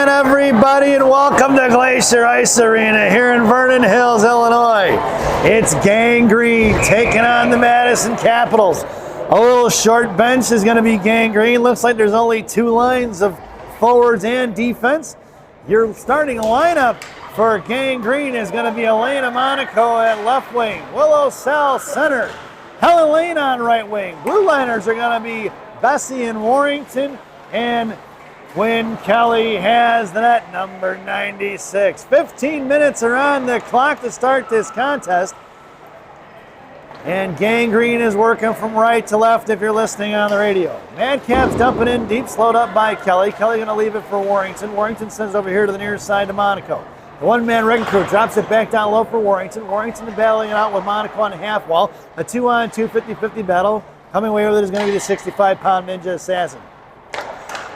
again, everybody, and welcome to Glacier Ice Arena here in Vernon Hills, Illinois. It's Gang Green taking on the Madison Capitals. A little short bench is going to be Gang Green. Looks like there's only two lines of forwards and defense. Your starting lineup for Gang Green is going to be Elena Monaco at left wing, Willow Sal center, Helen Lane on right wing. Blue liners are going to be Bessie and Warrington, and Quinn Kelly has the net, number 96. 15 minutes are on the clock to start this contest. And Gang Green is working from right to left if you're listening on the radio. Madcaps dumping in deep, slowed up by Kelly. Kelly going to leave it for Warrington. Warrington sends over here to the near side to Monaco. The one-man wrecking crew drops it back down low for Warrington. Warrington battling it out with Monaco on the half wall. A 2-on-2 50-50 battle. Coming away with it is going to be the 65-pound Ninja Assassin.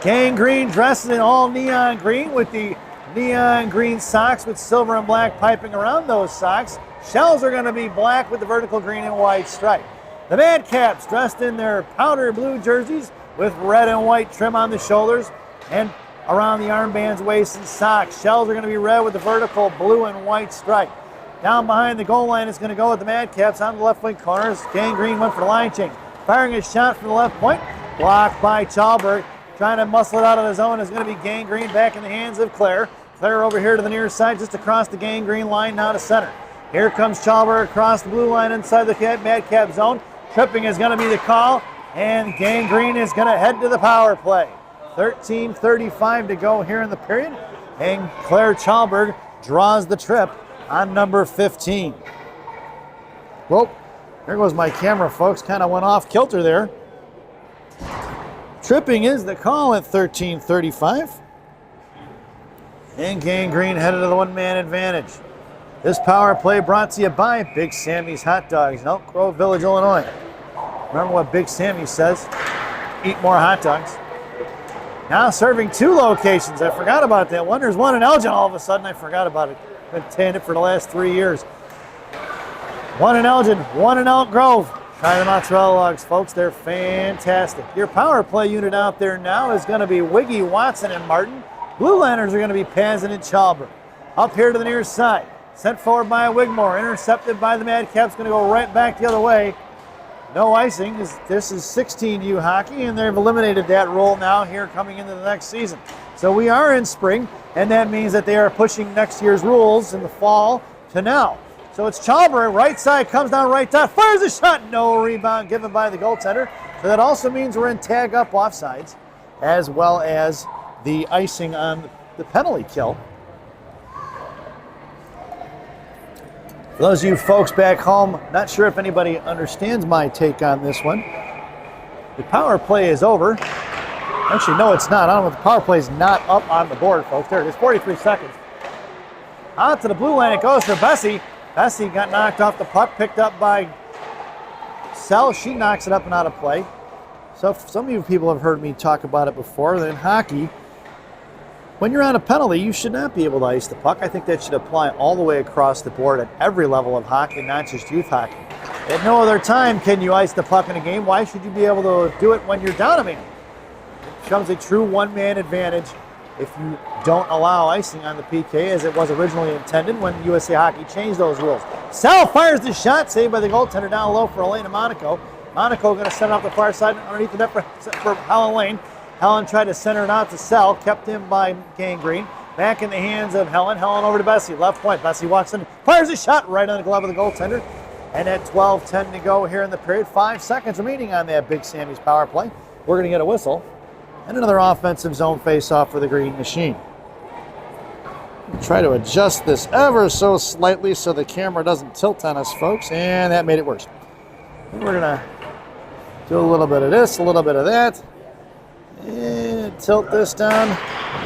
Gang Green dressed in all neon green with the neon green socks with silver and black piping around those socks. Shells are going to be black with the vertical green and white stripe. The Madcaps dressed in their powder blue jerseys with red and white trim on the shoulders and around the armbands, waist, and socks. Shells are going to be red with the vertical blue and white stripe. Down behind the goal line is going to go with the Madcaps on the left wing corners. Gang Green went for the line change. Firing a shot from the left point, blocked by Chalberg. Trying to muscle it out of the zone is going to be Gang Green back in the hands of Claire. Claire over here to the near side, just across the Gang Green line, now to center. Here comes Chalberg across the blue line inside the Madcap zone. Tripping is going to be the call, and Gang Green is going to head to the power play. 13:35 to go here in the period, and Claire Chalberg draws the trip on number 15. Whoa, there goes my camera, folks. Kind of went off kilter there. Tripping is the call at 13:35. And Gang Green headed to the one-man advantage. This power play brought to you by Big Sammy's Hot Dogs in Elk Grove Village, Illinois. Remember what Big Sammy says, eat more hot dogs. Now serving two locations. I forgot about that one. There's one in Elgin all of a sudden. I forgot about it. Been saying it for the last 3 years. One in Elgin, one in Elk Grove. Try the mozzarella logs, folks. They're fantastic. Your power play unit out there now is going to be Wiggy, Watson, and Martin. Blue liners are going to be Pazin and Chalber. Up here to the near side. Sent forward by Wigmore. Intercepted by the Madcaps. Going to go right back the other way. No icing. This is 16U hockey, and they've eliminated that rule now here coming into the next season. So we are in spring, and that means that they are pushing next year's rules in the fall to now. So it's Chalber, right side, comes down right side, fires a shot, no rebound given by the goaltender. So that also means we're in tag up offsides, as well as the icing on the penalty kill. For those of you folks back home, not sure if anybody understands my take on this one. The power play is over. Actually, no, it's not. I don't know if the power play is not up on the board, folks. There it is, 43 seconds. Out to the blue line it goes for Bessie. Bessie got knocked off the puck, picked up by Sell. She knocks it up and out of play. So some of you people have heard me talk about it before. In hockey, when you're on a penalty, you should not be able to ice the puck. I think that should apply all the way across the board at every level of hockey, not just youth hockey. At no other time can you ice the puck in a game. Why should you be able to do it when you're down a man? It becomes a true one-man advantage if you don't allow icing on the PK as it was originally intended when USA Hockey changed those rules. Sal fires the shot, saved by the goaltender down low for Elena Monaco. Monaco going to send it off the far side underneath the net for Helen Lane. Helen tried to center it out to Sal, kept in by Gang Green. Back in the hands of Helen. Helen over to Bessie, left point. Bessie walks in, fires a shot right on the glove of the goaltender. And at 12:10 to go here in the period, 5 seconds remaining on that Big Sammy's power play. We're going to get a whistle. And another offensive zone face-off for the Green Machine. Try to adjust this ever so slightly so the camera doesn't tilt on us, folks, and that made it worse. And we're gonna do a little bit of this, a little bit of that, and tilt this down.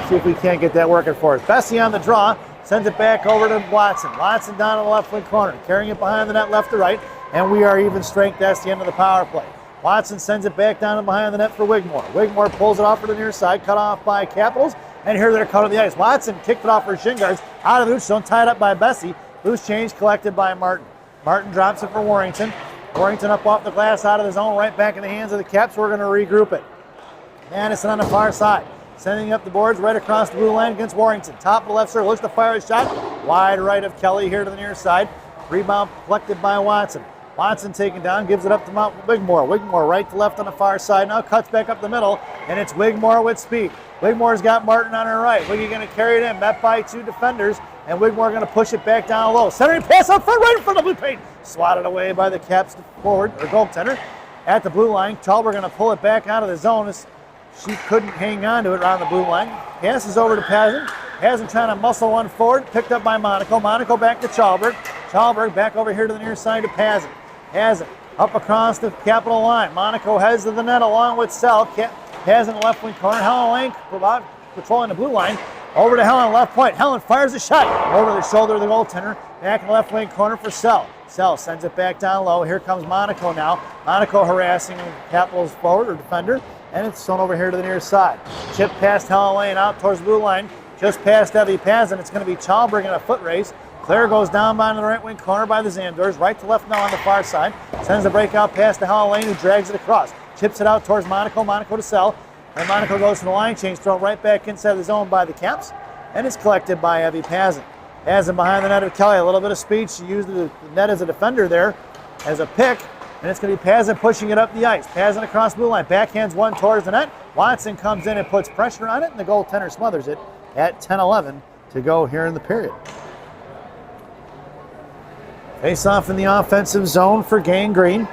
See if we can't get that working for us. Bessie on the draw, sends it back over to Watson. Watson down in the left wing corner, carrying it behind the net left to right, and we are even strength. That's the end of the power play. Watson sends it back down and behind the net for Wigmore. Wigmore pulls it off to the near side, cut off by Capitals, and here they're cut on the ice. Watson kicked it off for shin guards, out of the loose zone, tied up by Bessie. Loose change collected by Martin. Martin drops it for Warrington. Warrington up off the glass, out of the zone, right back in the hands of the Caps. We're going to regroup it. Madison on the far side. sending up the boards right across the blue line against Warrington. Top of the left circle, looks to fire a shot. Wide right of Kelly here to the near side. Rebound collected by Watson. Watson taken down, gives it up to Wigmore. Wigmore right to left on the far side, now cuts back up the middle, and it's Wigmore with speed. Wigmore's got Martin on her right. Wiggy going to carry it in, met by 2 defenders, and Wigmore going to push it back down low. Centering pass up front, right in front of the blue paint. Swatted away by the Caps forward, or goaltender. At the blue line, Chalber going to pull it back out of the zone. She couldn't hang on to it around the blue line. Passes over to Pazin. Pazin trying to muscle one forward, picked up by Monaco. Monaco back to Chalberg. Chalberg back over here to the near side to Pazin. Pazin up across the Capital line. Monaco heads to the net along with Sell. Pazin left wing corner. Helen Lane patrolling the blue line. Over to Helen, left point. Helen fires a shot over the shoulder of the goaltender. Back in the left wing corner for Sell. Sell sends it back down low. Here comes Monaco now. Monaco harassing Capitals forward or defender. And it's thrown over here to the near side. Chip past Helen Lane out towards the blue line. Just past Evie Pazin. It's going to be Chalberg in a foot race. Claire goes down by the right wing corner by the Zandors. Right to left now on the far side. Sends the breakout pass to Helen Lane, who drags it across. Chips it out towards Monaco. Monaco to Sell. And Monaco goes for the line change, thrown right back inside the zone by the Caps. And it's collected by Evie Pazin. Pazin behind the net of Kelly. A little bit of speed. She used the net as a defender there as a pick. And it's going to be Pazin pushing it up the ice. Pazin across blue line. Backhands one towards the net. Watson comes in and puts pressure on it, and the goaltender smothers it at 10-11 to go here in the period. Face off in the offensive zone for Gang Green.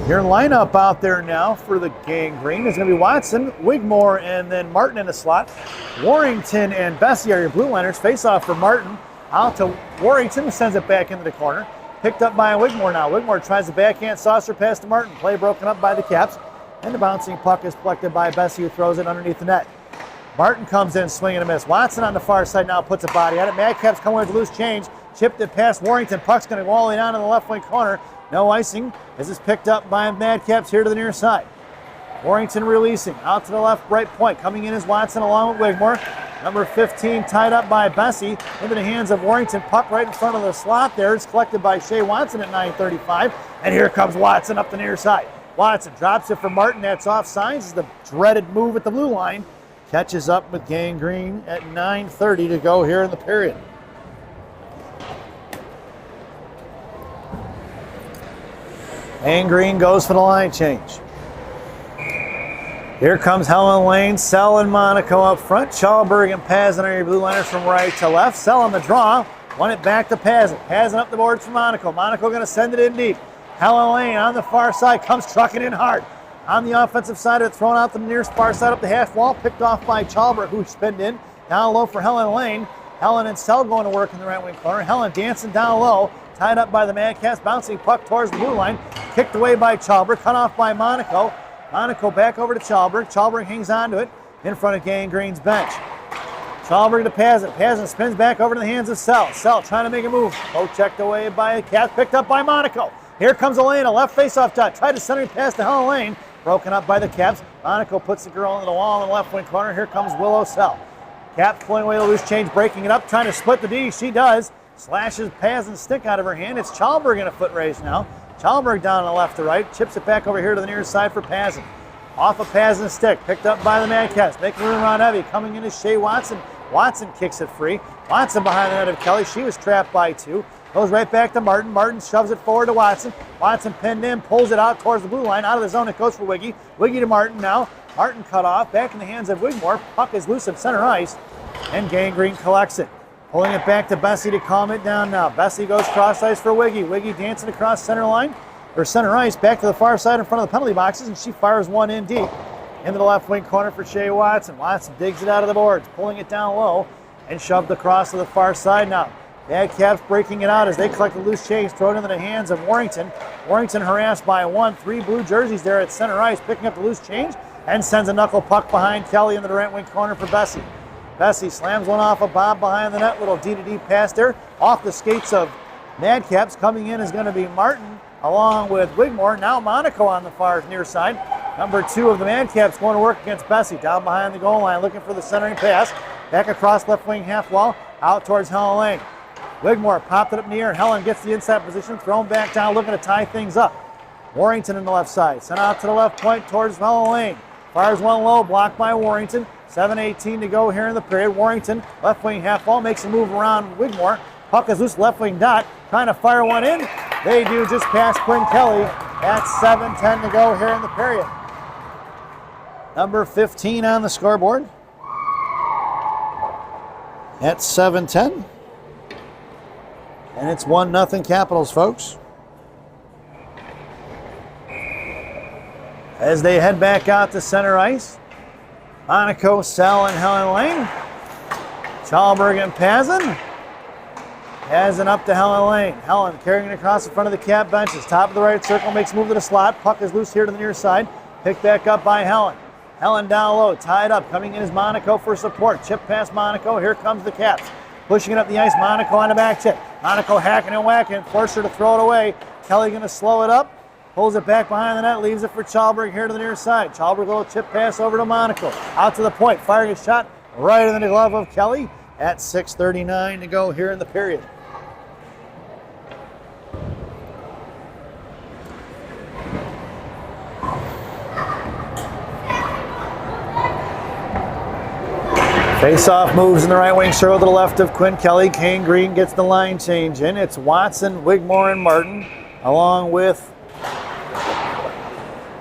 Your lineup out there now for the Gang Green is going to be Watson, Wigmore, and then Martin in the slot. Warrington and Bessie are your blue liners. Face off for Martin. Out to Warrington, who sends it back into the corner. Picked up by Wigmore now. Wigmore tries the backhand saucer pass to Martin. Play broken up by the Caps. And the bouncing puck is collected by Bessie, who throws it underneath the net. Martin comes in, swing and a miss. Watson on the far side now puts a body at it. Madcaps come with a loose change. Chipped it past Warrington. Puck's going to go all the way down to the left wing corner. No icing as it's picked up by Madcaps here to the near side. Warrington releasing out to the left right point. Coming in is Watson along with Wigmore. Number 15 tied up by Bessie into the hands of Warrington. Puck right in front of the slot there. It's collected by Shea Watson at 9:35. And here comes Watson up the near side. Watson drops it for Martin. That's offsides. It's the dreaded move at the blue line. Catches up with Gang Green at 9:30 to go here in the period. Gang Green goes for the line change. Here comes Helen Lane, Sell and Monaco up front. Chalberg and Pazin are your blue liners from right to left. Sell on the draw. Won it back to Pazin. Pazin up the boards for Monaco. Monaco going to send it in deep. Helen Lane on the far side comes trucking in hard. On the offensive side of it, thrown out the nearest far side up the half wall. Picked off by Chalberg, who spinned in. Down low for Helen Lane. Helen and Sell going to work in the right wing corner. Helen dancing down low. Tied up by the Madcaps. Bouncing puck towards the blue line. Kicked away by Chalberg. Cut off by Monaco. Monaco back over to Chalberg. Chalberg hangs on to it in front of Gang Green's bench. Chalberg to Pazin. Pazin spins back over to the hands of Sell. Sell trying to make a move. Oh, checked away by a Cat. Picked up by Monaco. Here comes Elaine. A left face-off shot. Tried to center pass to Helen Lane. Broken up by the Caps. Monaco puts the girl into the wall in the left wing corner. Here comes Willow Sell. Caps pulling away the loose change, breaking it up, trying to split the D. She does. Slashes Pazin's stick out of her hand. It's Chalberg in a foot race now. Chalberg down on the left to right. Chips it back over here to the near side for Pazin. Off of Pazin's stick. Picked up by the Madcaps. Making room around Evie. Coming in is Shea Watson. Watson kicks it free. Watson behind the net of Kelly. She was trapped by 2. Goes right back to Martin. Martin shoves it forward to Watson. Watson pinned in. Pulls it out towards the blue line. Out of the zone it goes for Wiggy. Wiggy to Martin now. Martin cut off. Back in the hands of Wigmore. Puck is loose at center ice. And Gang Green collects it. Pulling it back to Bessie to calm it down now. Bessie goes cross ice for Wiggy. Wiggy dancing across center line, or center ice, back to the far side in front of the penalty boxes, and she fires one in deep into the left wing corner for Shea Watson. Watson digs it out of the boards, pulling it down low, and shoved across to the far side now. Madcaps breaking it out as they collect the loose change, thrown into the hands of Warrington. Warrington harassed by 1, 3 blue jerseys there at center ice, picking up the loose change, and sends a knuckle puck behind Kelly into the right wing corner for Bessie. Bessie slams one off of Bob behind the net. Little D-to-D pass there. Off the skates of Madcaps. Coming in is going to be Martin along with Wigmore. Now Monaco on the far near side. Number 2 of the Madcaps going to work against Bessie. Down behind the goal line looking for the centering pass. Back across left wing half wall. Out towards Helen Lane. Wigmore popped it up in the air. Helen gets the inside position. Thrown back down looking to tie things up. Warrington in the left side. Sent out to the left point towards Helen Lane. Fires one low, blocked by Warrington. 7:18 to go here in the period. Warrington, left wing half wall, makes a move around Wigmore. Puck is loose, left wing dot, trying to fire one in. They do just past Quinn Kelly. At 7:10 to go here in the period. Number 15 on the scoreboard. At 7:10. And it's 1-0 Capitals, folks. As they head back out to center ice, Monaco, Sell, and Helen Lane. Chalberg and Pazin. Pazin up to Helen Lane. Helen carrying it across the front of the Cap benches. Top of the right circle, makes a move to the slot. Puck is loose here to the near side. Picked back up by Helen. Helen down low, tied up. Coming in is Monaco for support. Chip past Monaco. Here comes the Caps. Pushing it up the ice. Monaco on the back chip. Monaco hacking and whacking. Forced her to throw it away. Kelly going to slow it up. Pulls it back behind the net. Leaves it for Chalberg here to the near side. Chalberg, a little chip pass over to Monaco. Out to the point. Firing a shot right in the glove of Kelly. At 6:39 to go here in the period. Face-off moves in the right wing circle to the left of Quinn Kelly. Kane Green gets the line change in. It's Watson, Wigmore, and Martin, along with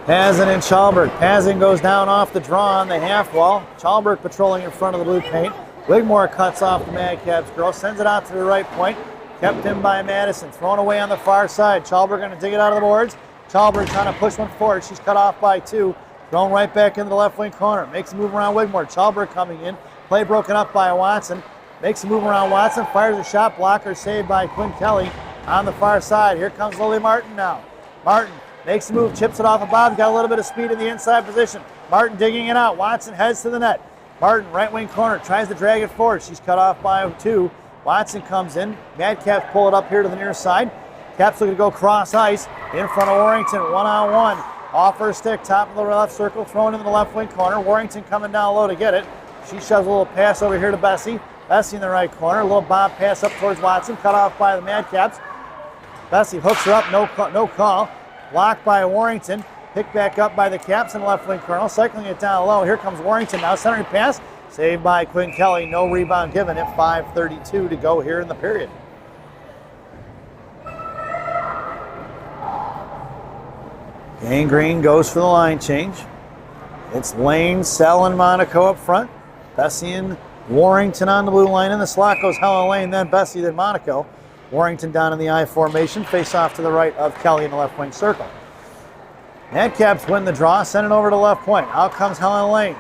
Pazin and Chalberg. Pazin goes down off the draw on the half wall. Chalberg patrolling in front of the blue paint. Wigmore cuts off the Madcaps girl, sends it out to the right point. Kept in by Madison. Thrown away on the far side. Chalberg going to dig it out of the boards. Chalberg trying to push one forward. She's cut off by two. Thrown right back into the left wing corner. Makes a move around Wigmore. Chalberg coming in. Play broken up by Watson. Makes a move around Watson. Fires a shot. Blocker saved by Quinn Kelly on the far side. Here comes Lily Martin now. Martin makes a move. Chips it off of Bob. Got a little bit of speed in the inside position. Martin digging it out. Watson heads to the net. Martin, right wing corner. Tries to drag it forward. She's cut off by two. Watson comes in. Madcaps pull it up here to the near side. Caps looking to go cross ice. In front of Warrington. One-on-one. Off her stick. Top of the left circle. Thrown into the left wing corner. Warrington coming down low to get it. She shoves a little pass over here to Bessie. Bessie in the right corner. A little bob pass up towards Watson. Cut off by the Madcaps. Bessie hooks her up. No call. Blocked by Warrington. Picked back up by the Caps in the left wing corner. Cycling it down low. Here comes Warrington now. Centering pass. Saved by Quinn Kelly. No rebound given at 5:32 to go here in the period. Kane Green goes for the line change. It's Lane, Sell, and Monaco up front. Bessie and Warrington on the blue line. In the slot goes Helen Lane, then Bessie, then Monaco. Warrington down in the I formation. Face off to the right of Kelly in the left wing circle. Madcaps win the draw. Send it over to the left point. Out comes Helen Lane.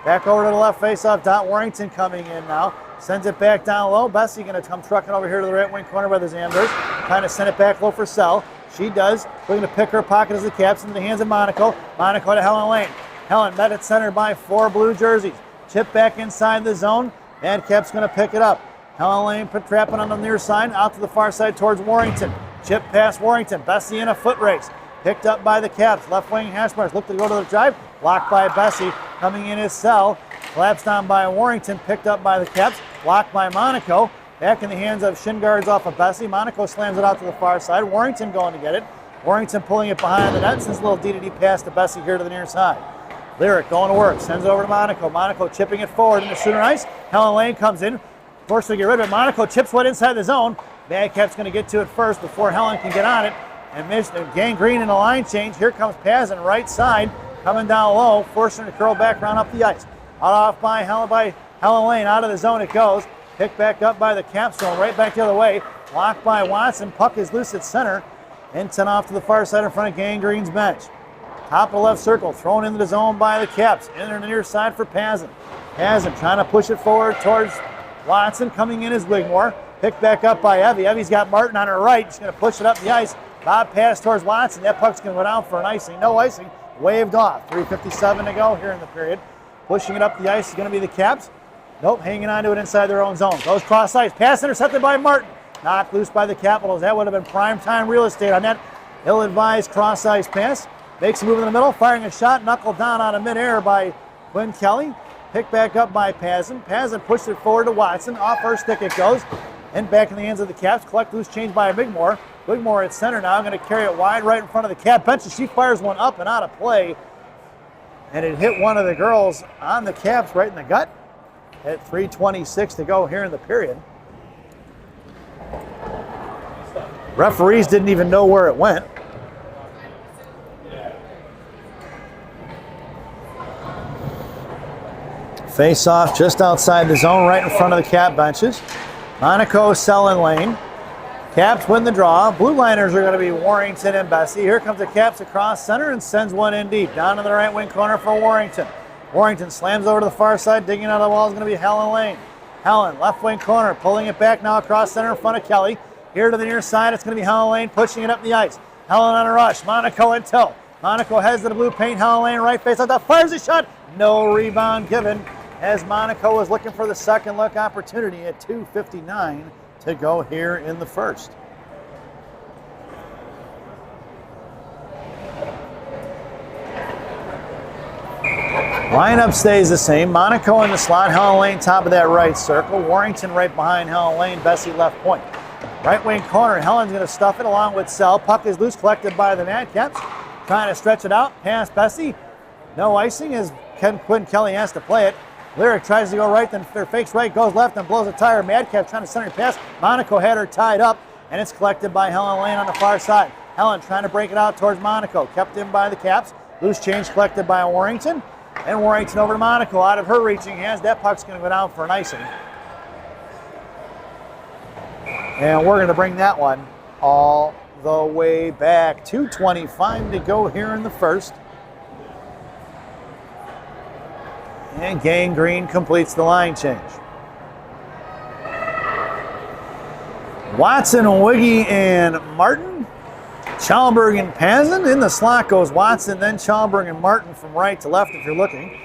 Back over to the left face off. Dot Warrington coming in now. Sends it back down low. Bessie going to come trucking over here to the right wing corner by the Zambers. Trying to send it back low for Sell. She does. Looking to pick her pocket as the Caps into the hands of Monaco. Monaco to Helen Lane. Helen met at center by four blue jerseys. Chip back inside the zone. Madcaps going to pick it up. Helen Lane trapping on the near side. Out to the far side towards Warrington. Chip past Warrington. Bessie in a foot race. Picked up by the Caps. Left wing hash marks. Look to go to the drive. Blocked by Bessie. Coming in is Sell. Collapsed down by Warrington. Picked up by the Caps. Blocked by Monaco. Back in the hands of shin guards off of Bessie. Monaco slams it out to the far side. Warrington going to get it. Warrington pulling it behind the net. Sends a little D pass to Bessie here to the near side. Lyric going to work. Sends it over to Monaco. Monaco chipping it forward into center ice. Helen Lane comes in. Forced to get rid of it. Monaco chips one inside the zone. Madcap's going to get to it first before Helen can get on it. And missed Gang Green in a line change. Here comes Pazin, right side. Coming down low. Forcing her to curl back around up the ice. Out off by Helen Lane. Out of the zone it goes. Picked back up by the Caps zone. Right back the other way. Blocked by Watson. Puck is loose at center. And sent off to the far side in front of Gang Green's bench. Top of the left circle, thrown into the zone by the Caps. In the near side for Pazin. Pazin trying to push it forward towards Watson. Coming in is Wigmore. Picked back up by Evie. Evie's got Martin on her right. She's going to push it up the ice. Bob pass towards Watson. That puck's going to go down for an icing. No icing. Waved off. 3:57 to go here in the period. Pushing it up the ice is going to be the Caps. Nope, hanging on to it inside their own zone. Goes cross ice. Pass intercepted by Martin. Knocked loose by the Capitals. That would have been prime time real estate on that ill-advised cross ice pass. Makes a move in the middle, firing a shot, knuckled down out of midair by Quinn Kelly. Picked back up by Pazin. Pazin pushed it forward to Watson. Off her stick it goes. And back in the hands of the Caps. Collect loose change by Wigmore. Wigmore at center now. Going to carry it wide right in front of the Cap bench. And she fires one up and out of play. and it hit one of the girls on the Caps right in the gut at 3:26 to go here in the period. Referees didn't even know where it went. Face off just outside the zone, right in front of the Cap benches. Monaco, Sell, Lane. Caps win the draw. Blue liners are going to be Warrington and Bessie. Here comes the Caps across center and sends one in deep. Down to the right wing corner for Warrington. Warrington slams over to the far side. Digging out of the wall is going to be Helen Lane. Helen, left wing corner, pulling it back now across center in front of Kelly. Here to the near side, it's going to be Helen Lane pushing it up the ice. Helen on a rush. Monaco in tow. Monaco heads to the blue paint. Helen Lane right face out. Fires a shot. No rebound given, as Monaco was looking for the second look opportunity at 2:59 to go here in the first. Lineup stays the same. Monaco in the slot. Helen Lane top of that right circle. Warrington right behind Helen Lane. Bessie left point. Right wing corner. Helen's going to stuff it along with Sell. Puck is loose, collected by the Madcaps. Trying to stretch it out past Bessie. No icing as Quinn Kelly has to play it. Lyric tries to go right, then fakes right, goes left, and blows a tire. Madcap trying to center pass. Monaco had her tied up, and it's collected by Helen Lane on the far side. Helen trying to break it out towards Monaco. Kept in by the Caps. Loose change collected by Warrington. And Warrington over to Monaco. Out of her reaching hands. That puck's going to go down for an icing. And we're going to bring that one all the way back. 2:25 to go here in the first. And Gang Green completes the line change. Watson, Wiggy, and Martin. Chalberg and Pazin. In the slot goes Watson, then Chalberg and Martin from right to left if you're looking.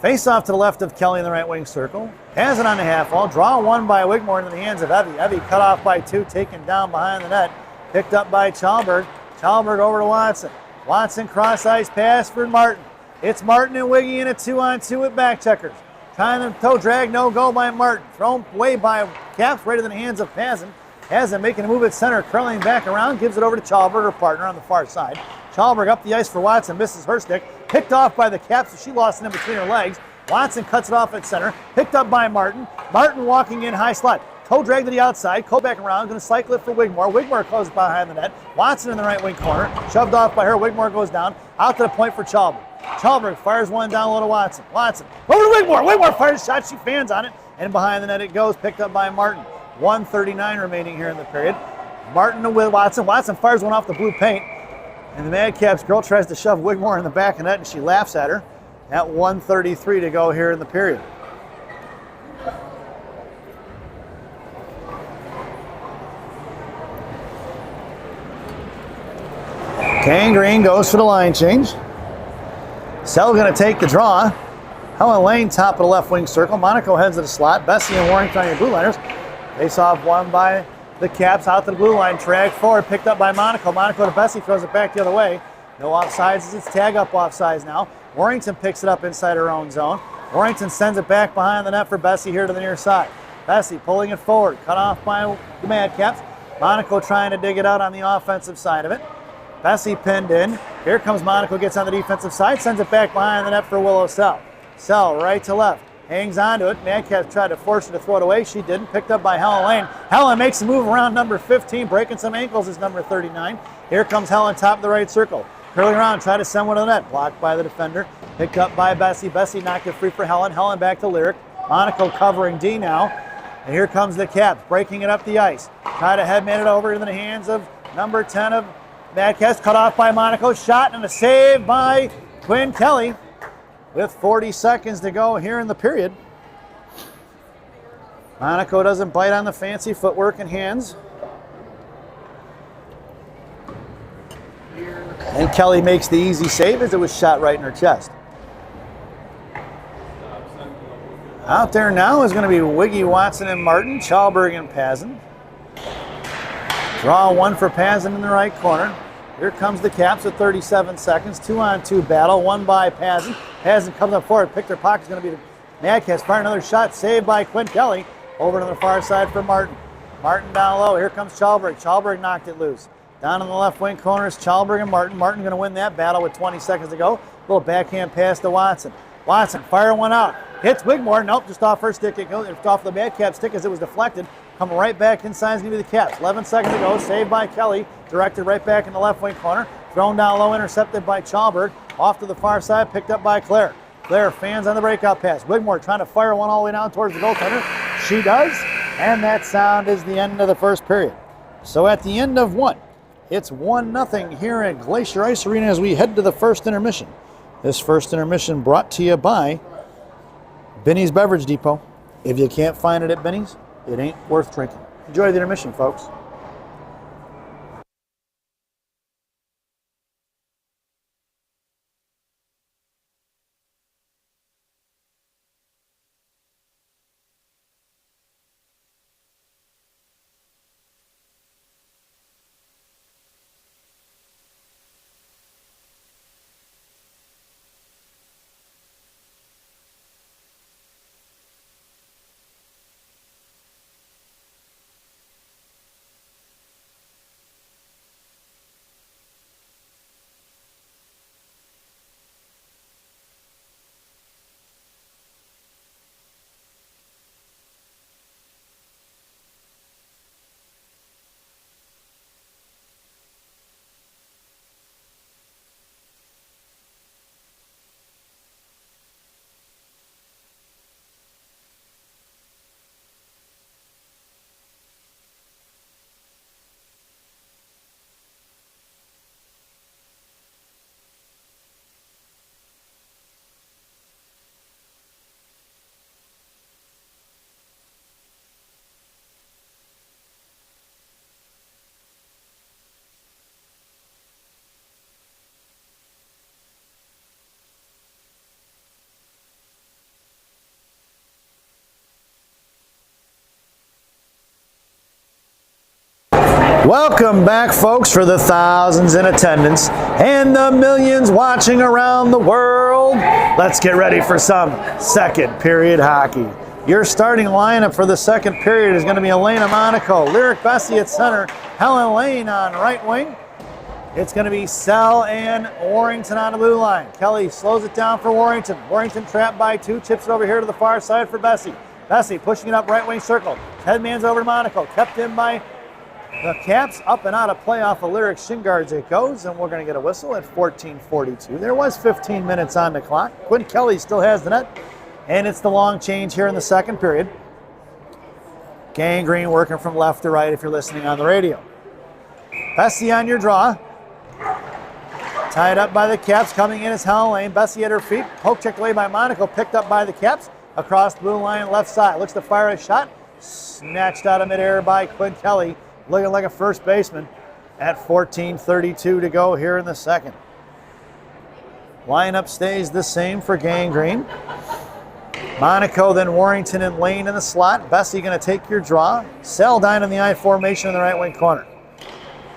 Face off to the left of Kelly in the right wing circle. Pazin on the half wall. Draw one by Wigmore into the hands of Evie. Evie cut off by two, taken down behind the net. Picked up by Chalberg. Chalberg over to Watson. Watson cross ice pass for Martin. It's Martin and Wiggy in a 2-on-2 with back checkers. Trying to toe drag, no go by Martin. Thrown away by Caps right in the hands of Pazin. Pazin making a move at center, curling back around, gives it over to Chalberg, her partner on the far side. Chalberg up the ice for Watson, misses her stick. Picked off by the Caps, so she lost it in between her legs. Watson cuts it off at center, picked up by Martin. Martin walking in high slot. Toe drag to the outside, go back around, going to cycle it for Wigmore. Wigmore closes behind the net. Watson in the right wing corner, shoved off by her. Wigmore goes down, out to the point for Chalberg. Chalberg fires one down low to Watson. Watson over to Wigmore. Wigmore fires a shot. She fans on it. And behind the net it goes. Picked up by Martin. 1:39 remaining here in the period. Martin with Watson. Watson fires one off the blue paint. And the Madcaps girl tries to shove Wigmore in the back of net and she laughs at her. At 1:33 to go here in the period. Gang Green goes for the line change. Sell going to take the draw. Helen Lane top of the left wing circle. Monaco heads to the slot. Bessie and Warrington on your blue liners. Face off one by the Caps out to the blue line. Drag forward, picked up by Monaco. Monaco to Bessie, throws it back the other way. No offsides as it's tag up offsides now. Warrington picks it up inside her own zone. Warrington sends it back behind the net for Bessie here to the near side. Bessie pulling it forward, cut off by the Madcaps. Monaco trying to dig it out on the offensive side of it. Bessie pinned in. Here comes Monaco, gets on the defensive side, sends it back behind the net for Willow Sell. Sell right to left, hangs onto it. Madcaps tried to force her to throw it away. She didn't. Picked up by Helen Lane. Helen makes a move around number 15, breaking some ankles is number 39. Here comes Helen, top of the right circle. Curling around, try to send one to the net. Blocked by the defender. Picked up by Bessie. Bessie knocked it free for Helen. Helen back to Lyric. Monaco covering D now. And here comes the Caps, breaking it up the ice. Try to headman it over into the hands of number 10 of Madcaps. Cut off by Monaco. Shot and a save by Quinn Kelly. With 40 seconds to go here in the period. Monaco doesn't bite on the fancy footwork and hands. And Kelly makes the easy save as it was shot right in her chest. Out there now is going to be Wiggy, Watson, and Martin, Chalberg, and Pazin. Draw one for Pazin in the right corner. Here comes the Caps with 37 seconds. 2-on-2 battle, won by Pazin. Pazin comes up forward, picked her pocket. Is going to be the Madcaps. Fire another shot, saved by Quinn Kelly. Over to the far side for Martin. Martin down low. Here comes Chalberg. Chalberg knocked it loose. Down in the left wing corner is Chalberg and Martin. Martin going to win that battle with 20 seconds to go. Little backhand pass to Watson. Watson, fire one out. Hits Wigmore. Nope, just off her stick. It goes off the Madcap stick as it was deflected. Coming right back inside into the Caps. 11 seconds to go. Saved by Kelly. Directed right back in the left wing corner. Thrown down low, intercepted by Chalberg. Off to the far side, picked up by Claire. Claire fans on the breakout pass. Wigmore trying to fire one all the way down towards the goaltender. She does. And that sound is the end of the first period. So at the end of one, it's 1-0 here at Glacier Ice Arena as we head to the first intermission. This first intermission brought to you by Benny's Beverage Depot. If you can't find it at Benny's, it ain't worth drinking. Enjoy the intermission, folks. Welcome back, folks, for the thousands in attendance and the millions watching around the world. Let's get ready for some second period hockey. Your starting lineup for the second period is going to be Elena Monaco, Lyric Bessie at center, Helen Lane on right wing. It's going to be Sell and Warrington on the blue line. Kelly slows it down for Warrington. Warrington trapped by two, chips it over here to the far side for Bessie. Bessie pushing it up right wing circle. Headman's over to Monaco, kept in by the Caps. Up and out of play off of Lyric shin guards it goes, and we're going to get a whistle at 14:42. There was 15 minutes on the clock. Quinn Kelly still has the net, and it's the long change here in the second period. Gangrene working from left to right if you're listening on the radio. Bessie on your draw. Tied up by the Caps. Coming in is Helen Lane. Bessie at her feet. Poke checked away by Monaco. Picked up by the Caps. Across the blue line left side. Looks to fire a shot. Snatched out of midair by Quinn Kelly. Looking like a first baseman at 14:32 to go here in the second. Lineup stays the same for Gangrene. Monaco, then Warrington and Lane in the slot. Bessie going to take your draw. Sell down in the I formation in the right wing corner.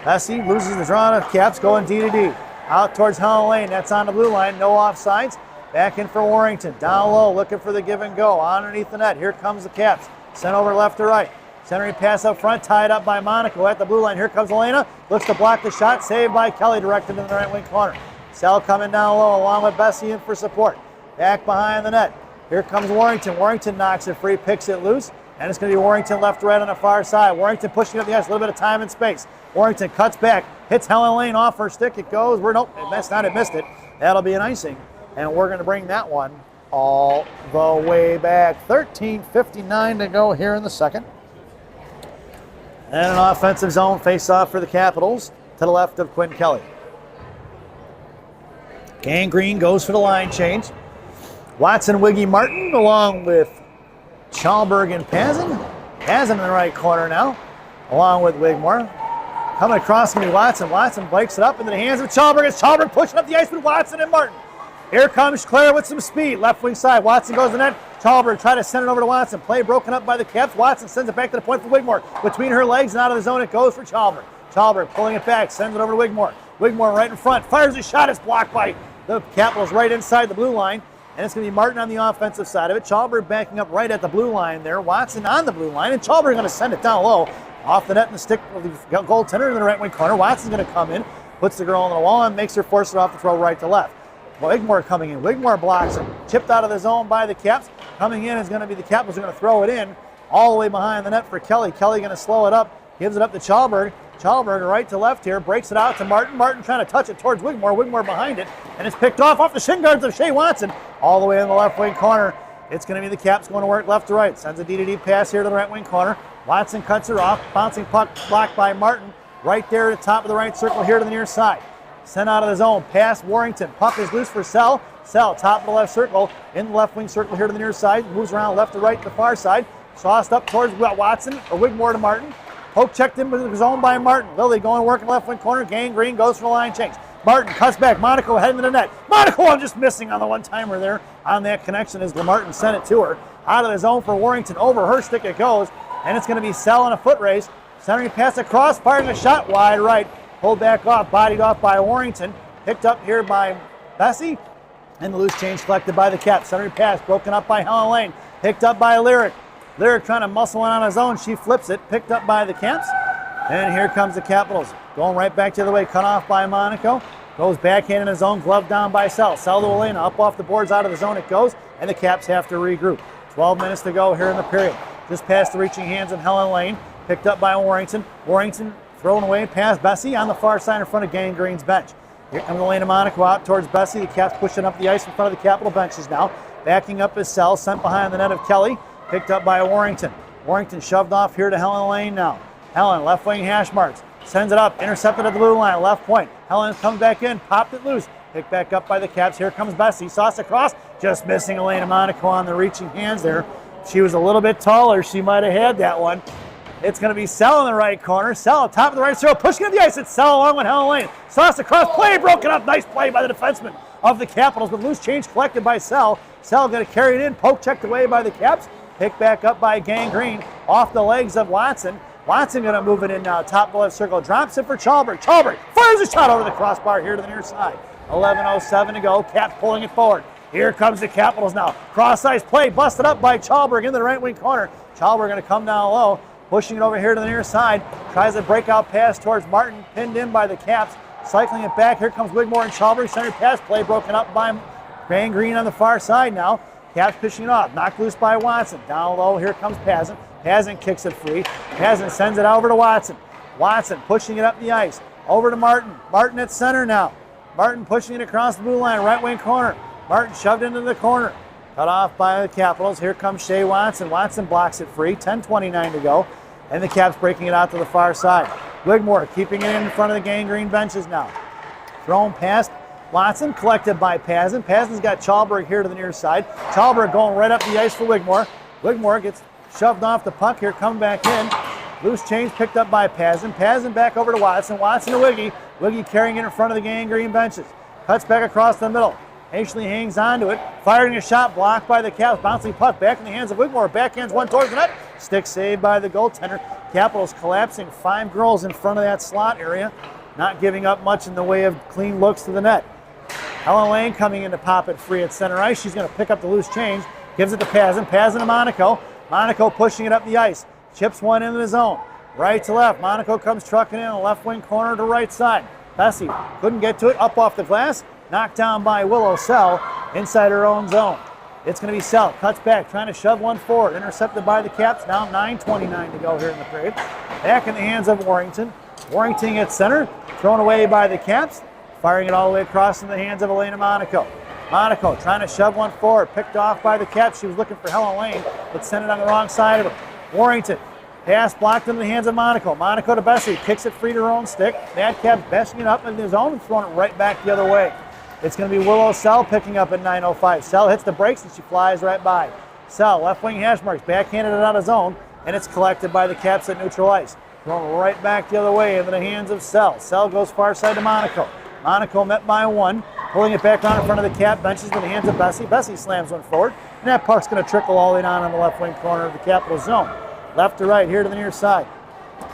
Bessie loses the draw to Caps, going D to D. Out towards Helen Lane. That's on the blue line. No offsides. Back in for Warrington. Down low, looking for the give and go. Underneath the net. Here comes the Caps. Sent over left to right. Centering pass up front, tied up by Monaco at the blue line. Here comes Elena. Looks to block the shot. Saved by Kelly, directed in the right wing corner. Sell coming down low along with Bessie in for support. Back behind the net. Here comes Warrington. Warrington knocks it free, picks it loose. And it's going to be Warrington left to right on the far side. Warrington pushing up the ice, a little bit of time and space. Warrington cuts back, hits Helen Lane off her stick. It goes. Nope, it missed it. That'll be an icing. And we're going to bring that one all the way back. 13:59 to go here in the second. And an offensive zone face-off for the Capitals to the left of Quinn Kelly. Gangrene goes for the line change. Watson, Wiggy, Martin, along with Chalberg and Pazin. Pazin in the right corner now, along with Wigmore. Coming across from me, Watson. Watson breaks it up into the hands of Chalberg. It's Chalberg pushing up the ice with Watson and Martin. Here comes Claire with some speed. Left wing side. Watson goes to the net. Chalberg try to send it over to Watson. Play broken up by the Caps. Watson sends it back to the point for Wigmore. Between her legs and out of the zone it goes for Chalberg. Chalberg pulling it back. Sends it over to Wigmore. Wigmore right in front. Fires a shot. It's blocked by the Capitals right inside the blue line. And it's going to be Martin on the offensive side of it. Chalberg backing up right at the blue line there. Watson on the blue line. And Chalberg going to send it down low. Off the net and the stick of the goaltender in the right wing corner. Watson's going to come in. Puts the girl on the wall and makes her force it off the throw right to left. Wigmore coming in. Wigmore blocks it. Chipped out of the zone by the Caps. Coming in is going to be the Capitals are going to throw it in all the way behind the net for Kelly. Kelly going to slow it up. Gives it up to Chalberg. Chalberg right to left here. Breaks it out to Martin. Martin trying to touch it towards Wigmore. Wigmore behind it. And it's picked off the shin guards of Shea Watson. All the way in the left wing corner. It's going to be the Caps going to work left to right. Sends a D-to-D pass here to the right wing corner. Watson cuts her off. Bouncing puck blocked by Martin. Right there at the top of the right circle here to the near side. Sent out of the zone. Pass Warrington. Puck is loose for Sell. Sell, top of the left circle. In the left wing circle here to the near side. Moves around left to right to the far side. Sauced up towards Watson or Wigmore to Martin. Poke checked in with the zone by Martin. Lilly going working left wing corner. Gangrene goes for the line change. Martin cuts back. Monaco heading to the net. Monaco, I'm just missing on the one-timer there on that connection as Martin sent it to her. Out of the zone for Warrington. Over her stick it goes. And it's going to be Sell on a foot race. Centering pass across. Firing a shot wide right. Pulled back off. Bodied off by Warrington. Picked up here by Bessie. And the loose change collected by the Caps. Centering pass broken up by Helen Lane. Picked up by Lyric. Lyric trying to muscle in on his own. She flips it. Picked up by the Caps. And here comes the Capitals. Going right back to the way. Cut off by Monaco. Goes backhand in his own. Glove down by Sell. Sell to Elena. Up off the boards. Out of the zone it goes. And the Caps have to regroup. 12 minutes to go here in the period. Just past the reaching hands of Helen Lane. Picked up by Warrington. Warrington thrown away past Bessie on the far side in front of Gangrene's bench. Here comes Elena Monaco out towards Bessie. The Caps pushing up the ice in front of the Capital benches now. Backing up is Sell. Sent behind the net of Kelly. Picked up by Warrington. Warrington shoved off here to Helen Lane now. Helen, left wing hash marks. Sends it up. Intercepted at the blue line. Left point. Helen comes back in. Popped it loose. Picked back up by the Caps. Here comes Bessie. Sauce across. Just missing Elena Monaco on the reaching hands there. She was a little bit taller. She might have had that one. It's going to be Sell in the right corner. Sell top of the right circle. Pushing up the ice. It's Sell along with Helen Lane. Sauce across. Play broken up. Nice play by the defenseman of the Capitals. With loose change collected by Sell. Sell going to carry it in. Poke checked away by the Caps. Picked back up by Gangrene. Off the legs of Watson. Watson going to move it in now. Top of the left circle. Drops it for Chalberg. Chalberg fires a shot over the crossbar here to the near side. 11:07 to go. Caps pulling it forward. Here comes the Capitals now. Cross-ice play. Busted up by Chalberg into the right wing corner. Chalberg going to come down low. Pushing it over here to the near side. Tries a breakout pass towards Martin. Pinned in by the Caps. Cycling it back. Here comes Wigmore and Chalberg. Center pass play broken up by Gangrene on the far side now. Caps pushing it off. Knocked loose by Watson. Down low. Here comes Pazin. Pazin kicks it free. Pazin sends it over to Watson. Watson pushing it up the ice. Over to Martin. Martin at center now. Martin pushing it across the blue line. Right wing corner. Martin shoved into the corner. Cut off by the Capitals. Here comes Shea Watson. Watson blocks it free. 10:29 to go. And the Caps breaking it out to the far side. Wigmore keeping it in front of the Gangrene benches now. Thrown past Watson, collected by Pazin. Pazin's got Chalberg here to the near side. Chalberg going right up the ice for Wigmore. Wigmore gets shoved off the puck here, come back in. Loose change picked up by Pazin. Pazin back over to Watson. Watson to Wiggy. Wiggy carrying it in front of the Gangrene benches. Cuts back across the middle. Patiently hangs onto it. Firing a shot blocked by the Caps. Bouncing puck back in the hands of Wigmore. Backhands one towards the net. Stick saved by the goaltender. Capitals collapsing 5 girls in front of that slot area. Not giving up much in the way of clean looks to the net. Helen Lane coming in to pop it free at center ice. She's going to pick up the loose change. Gives it to Pazin. Pazin to Monaco. Monaco pushing it up the ice. Chips one into the zone. Right to left. Monaco comes trucking in. Left wing corner to right side. Bessie couldn't get to it. Up off the glass. Knocked down by Willow Sell inside her own zone. It's going to be Sell. Cuts back. Trying to shove one forward. Intercepted by the Caps. Now 9:29 to go here in the period. Back in the hands of Warrington. Warrington at center. Thrown away by the Caps. Firing it all the way across in the hands of Elena Monaco. Monaco trying to shove one forward. Picked off by the Caps. She was looking for Helen Lane, but sent it on the wrong side of her. Warrington. Pass blocked into the hands of Monaco. Monaco to Bessie. Kicks it free to her own stick. Mad Caps bashing it up in his own and throwing it right back the other way. It's going to be Willow Sell picking up at 9:05. Sell hits the brakes and she flies right by. Sell, left wing hash marks, backhanded it out of zone, and it's collected by the Caps at neutral ice. Thrown right back the other way into the hands of Sell. Sell goes far side to Monaco. Monaco met by one, pulling it back down in front of the Cap benches in the hands of Bessie. Bessie slams one forward, and that puck's going to trickle all the way down on the left wing corner of the Capital zone. Left to right, here to the near side.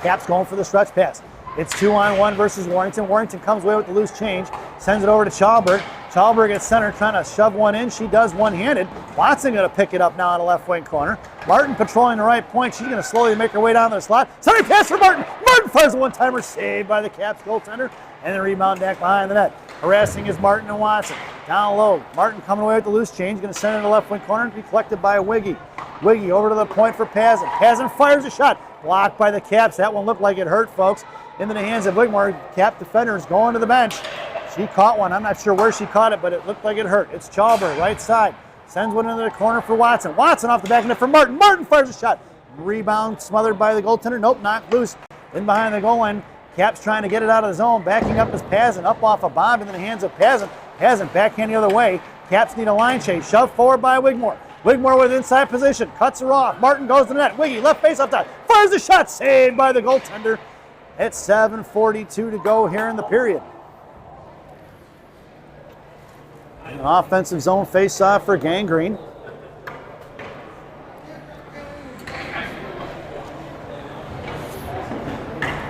Caps going for the stretch pass. It's 2-on-1 versus Warrington. Warrington comes away with the loose change, sends it over to Chalberg. Chalberg at center trying to shove one in. She does one-handed. Watson going to pick it up now in the left wing corner. Martin patrolling the right point. She's going to slowly make her way down to the slot. Center pass for Martin. Martin fires a one-timer, saved by the Caps goaltender. And the rebound back behind the net. Harassing is Martin and Watson. Down low. Martin coming away with the loose change. Going to send it in the left wing corner to be collected by Wiggy. Wiggy over to the point for Pazin. Pazin fires a shot. Blocked by the Caps. That one looked like it hurt, folks. Into the hands of Wigmore. Cap defender is going to the bench. She caught one. I'm not sure where she caught it, but it looked like it hurt. It's Chalberg, right side. Sends one into the corner for Watson. Watson off the back net for Martin. Martin fires a shot. Rebound smothered by the goaltender. Nope, knocked loose. In behind the goal line. Caps trying to get it out of the zone. Backing up is Pazin. Up off a bomb into the hands of Pazin. Pazin backhand the other way. Caps need a line change. Shoved forward by Wigmore. Wigmore with inside position. Cuts her off. Martin goes to the net. Wiggy left face up top. Fires the shot. Saved by the goaltender. It's 7:42 to go here in the period. An offensive zone face-off for Gangrene.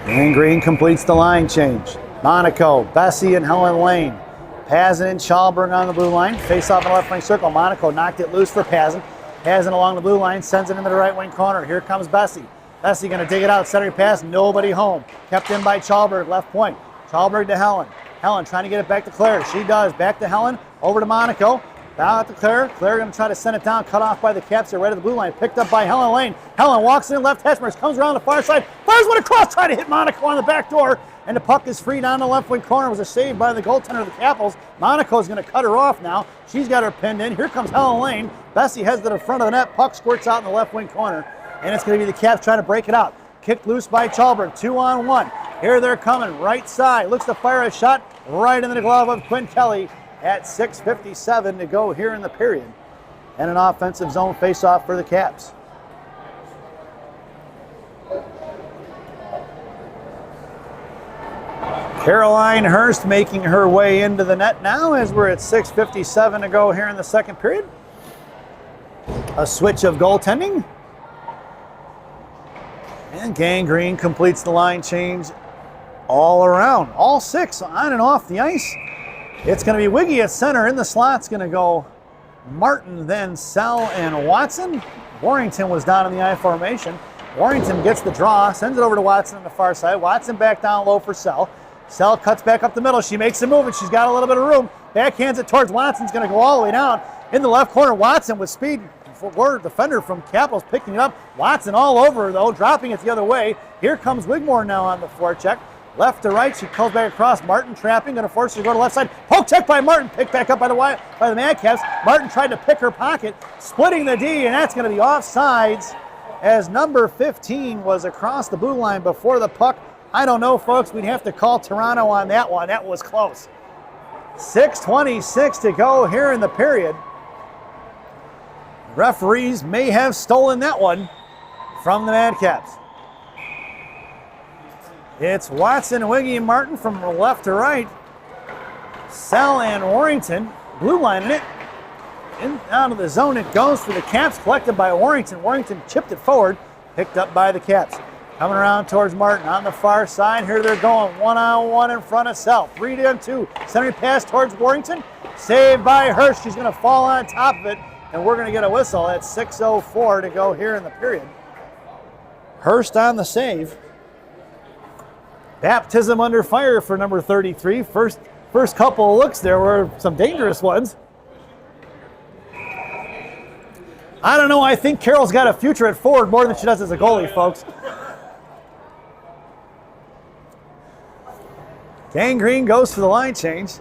Gangrene completes the line change. Monaco, Bessie, and Helen Lane. Pazin and Chalberg on the blue line. Face-off in the left wing circle. Monaco knocked it loose for Pazin. Pazin along the blue line, sends it into the right wing corner. Here comes Bessie. Bessie going to dig it out, centering pass, nobody home. Kept in by Chalberg, left point. Chalberg to Helen. Helen trying to get it back to Claire. She does. Back to Helen. Over to Monaco. Down to Claire. Claire going to try to send it down. Cut off by the Caps here right at the blue line. Picked up by Helen Lane. Helen walks in left hash marks. Comes around the far side. Fires one across. Trying to hit Monaco on the back door. And the puck is free down the left wing corner. It was a save by the goaltender of the Capitals. Monaco's going to cut her off now. She's got her pinned in. Here comes Helen Lane. Bessie heads to the front of the net. Puck squirts out in the left wing corner. And it's going to be the Caps trying to break it out. Kicked loose by Chalberg. 2-on-1. Here they're coming. Right side. Looks to fire a shot right into the glove of Quinn Kelly at 6:57 to go here in the period. And an offensive zone face-off for the Caps. Caroline Hurst making her way into the net now as we're at 6:57 to go here in the second period. A switch of goaltending. And Gangrene completes the line change all around. All six on and off the ice. It's going to be Wiggy at center. In the slot's going to go Martin, then Sell and Watson. Warrington was down in the I formation. Warrington gets the draw, sends it over to Watson on the far side. Watson back down low for Sell. Sell cuts back up the middle. She makes a move and she's got a little bit of room. Backhands it towards Watson's going to go all the way down. In the left corner, Watson with speed. Forward defender from Capitals picking it up. Watson all over her though, dropping it the other way. Here comes Wigmore now on the forecheck. Left to right, she pulls back across. Martin trapping, going to force her to go to left side. Poke check by Martin, picked back up by the Madcaps. Martin tried to pick her pocket, splitting the D, and that's going to be offsides as number 15 was across the blue line before the puck. I don't know, folks. We'd have to call Toronto on that one. That was close. 6:26 to go here in the period. Referees may have stolen that one from the Madcaps. It's Watson, Wiggy, and Martin from left to right. Sell and Warrington, blue lining it. In out of the zone it goes for the Caps, collected by Warrington. Warrington chipped it forward, picked up by the Caps. Coming around towards Martin on the far side. Here they're going one-on-one in front of Sell. 3-2. Centering pass towards Warrington. Saved by Hurst. She's going to fall on top of it. And we're going to get a whistle at 6:04 to go here in the period. Hurst on the save. Baptism under fire for number 33. First couple of looks there were some dangerous ones. I don't know. I think Carol's got a future at forward more than she does as a goalie, folks. Gangrene goes for the line change.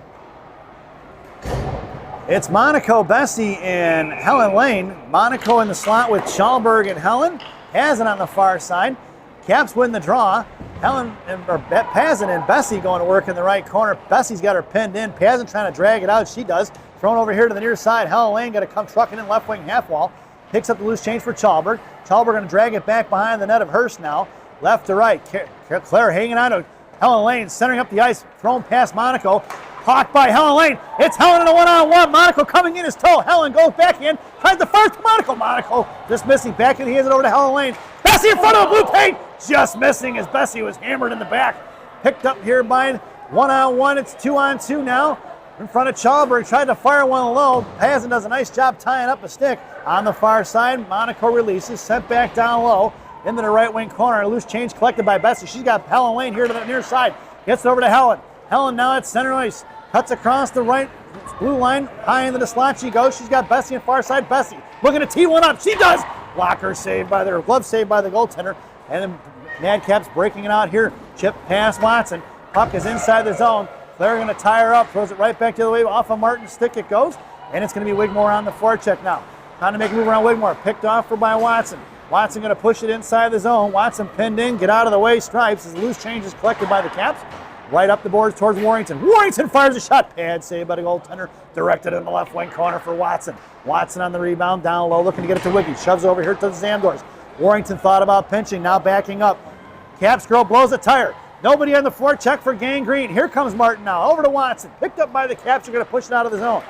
It's Monaco, Bessie, and Helen Lane. Monaco in the slot with Chalberg and Helen. Pazin on the far side. Caps win the draw. Pazin and Bessie going to work in the right corner. Bessie's got her pinned in. Pazin trying to drag it out. She does. Thrown over here to the near side. Helen Lane got to come trucking in left wing half wall. Picks up the loose change for Chalberg. Chalberg going to drag it back behind the net of Hurst now. Left to right. Claire hanging on to Helen Lane, centering up the ice. Thrown past Monaco. Caught by Helen Lane. It's Helen in a one-on-one. Monaco coming in his toe. Helen goes back in. Tries the first to Monaco. Monaco just missing. Back in. He hands it over to Helen Lane. Bessie in front of the blue paint. Just missing as Bessie was hammered in the back. Picked up here by one-on-one. It's 2-on-2 now. in front of Chalberg, tried to fire one low. Pazin does a nice job tying up a stick. On the far side, Monaco releases, sent back down low into the right wing corner. A loose change collected by Bessie. She's got Helen Lane here to the near side. Gets it over to Helen. Helen now at center ice. Cuts across the right blue line. High into the slot she goes. She's got Bessie on far side. Bessie looking to tee one up. She does. Blocker saved by the glove saved by the goaltender. And then Madcaps breaking it out here. Chip pass Watson. Puck is inside the zone. Claire going to tie her up. Throws it right back the other way. Off of Martin's stick it goes. And it's going to be Wigmore on the forecheck now. Trying to make a move around Wigmore. Picked off by Watson. Watson going to push it inside the zone. Watson pinned in. Get out of the way. Stripes as loose change is collected by the Caps. Right up the boards towards Warrington. Warrington fires a shot. Pad saved by the goaltender. Directed in the left wing corner for Watson. Watson on the rebound. Down low. Looking to get it to Wiggy. Shoves over here to the Zamdors. Warrington thought about pinching. Now backing up. Caps girl blows a tire. Nobody on the forecheck for Gangrene. Here comes Martin now. Over to Watson. Picked up by the Caps. They're going to push it out of the zone.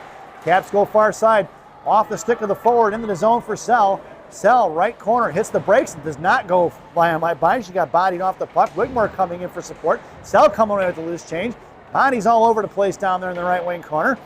Caps go far side. Off the stick of the forward into the zone for Sell. Sell, right corner, hits the brakes and does not go by. She got bodied off the puck. Wigmore coming in for support. Sell coming away with the loose change. Bodies all over the place down there in the right wing corner.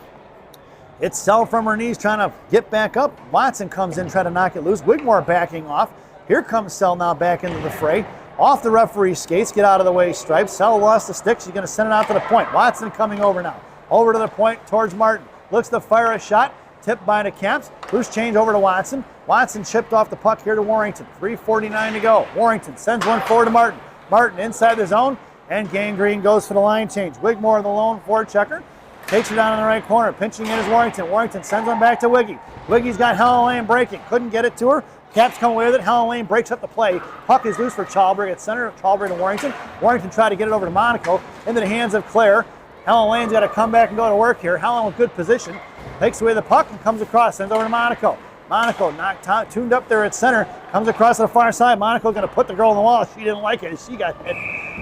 It's Sell from her knees trying to get back up. Watson comes in trying to knock it loose. Wigmore backing off. Here comes Sell now back into the fray. Off the referee's skates, get out of the way, Stripes. Sell lost the stick. She's going to send it out to the point. Watson coming over now. Over to the point towards Martin. Looks to fire a shot. Tipped by the Caps. Loose change over to Watson. Watson chipped off the puck here to Warrington. 3:49 to go. Warrington sends one forward to Martin. Martin inside the zone, and Gangrene goes for the line change. Wigmore, the lone forechecker, takes her down in the right corner. Pinching in is Warrington. Warrington sends one back to Wiggy. Wiggy's got Helen Lane breaking. Couldn't get it to her. Caps come away with it. Helen Lane breaks up the play. Puck is loose for Chalberg at center. Chalberg and Warrington. Warrington tried to get it over to Monaco into the hands of Claire. Helen Lane's got to come back and go to work here. Helen with good position. Takes away the puck and comes across. Sends over to Monaco. Monaco knocked out, tuned up there at center. Comes across to the far side. Monaco going to put the girl on the wall. She didn't like it. She got hit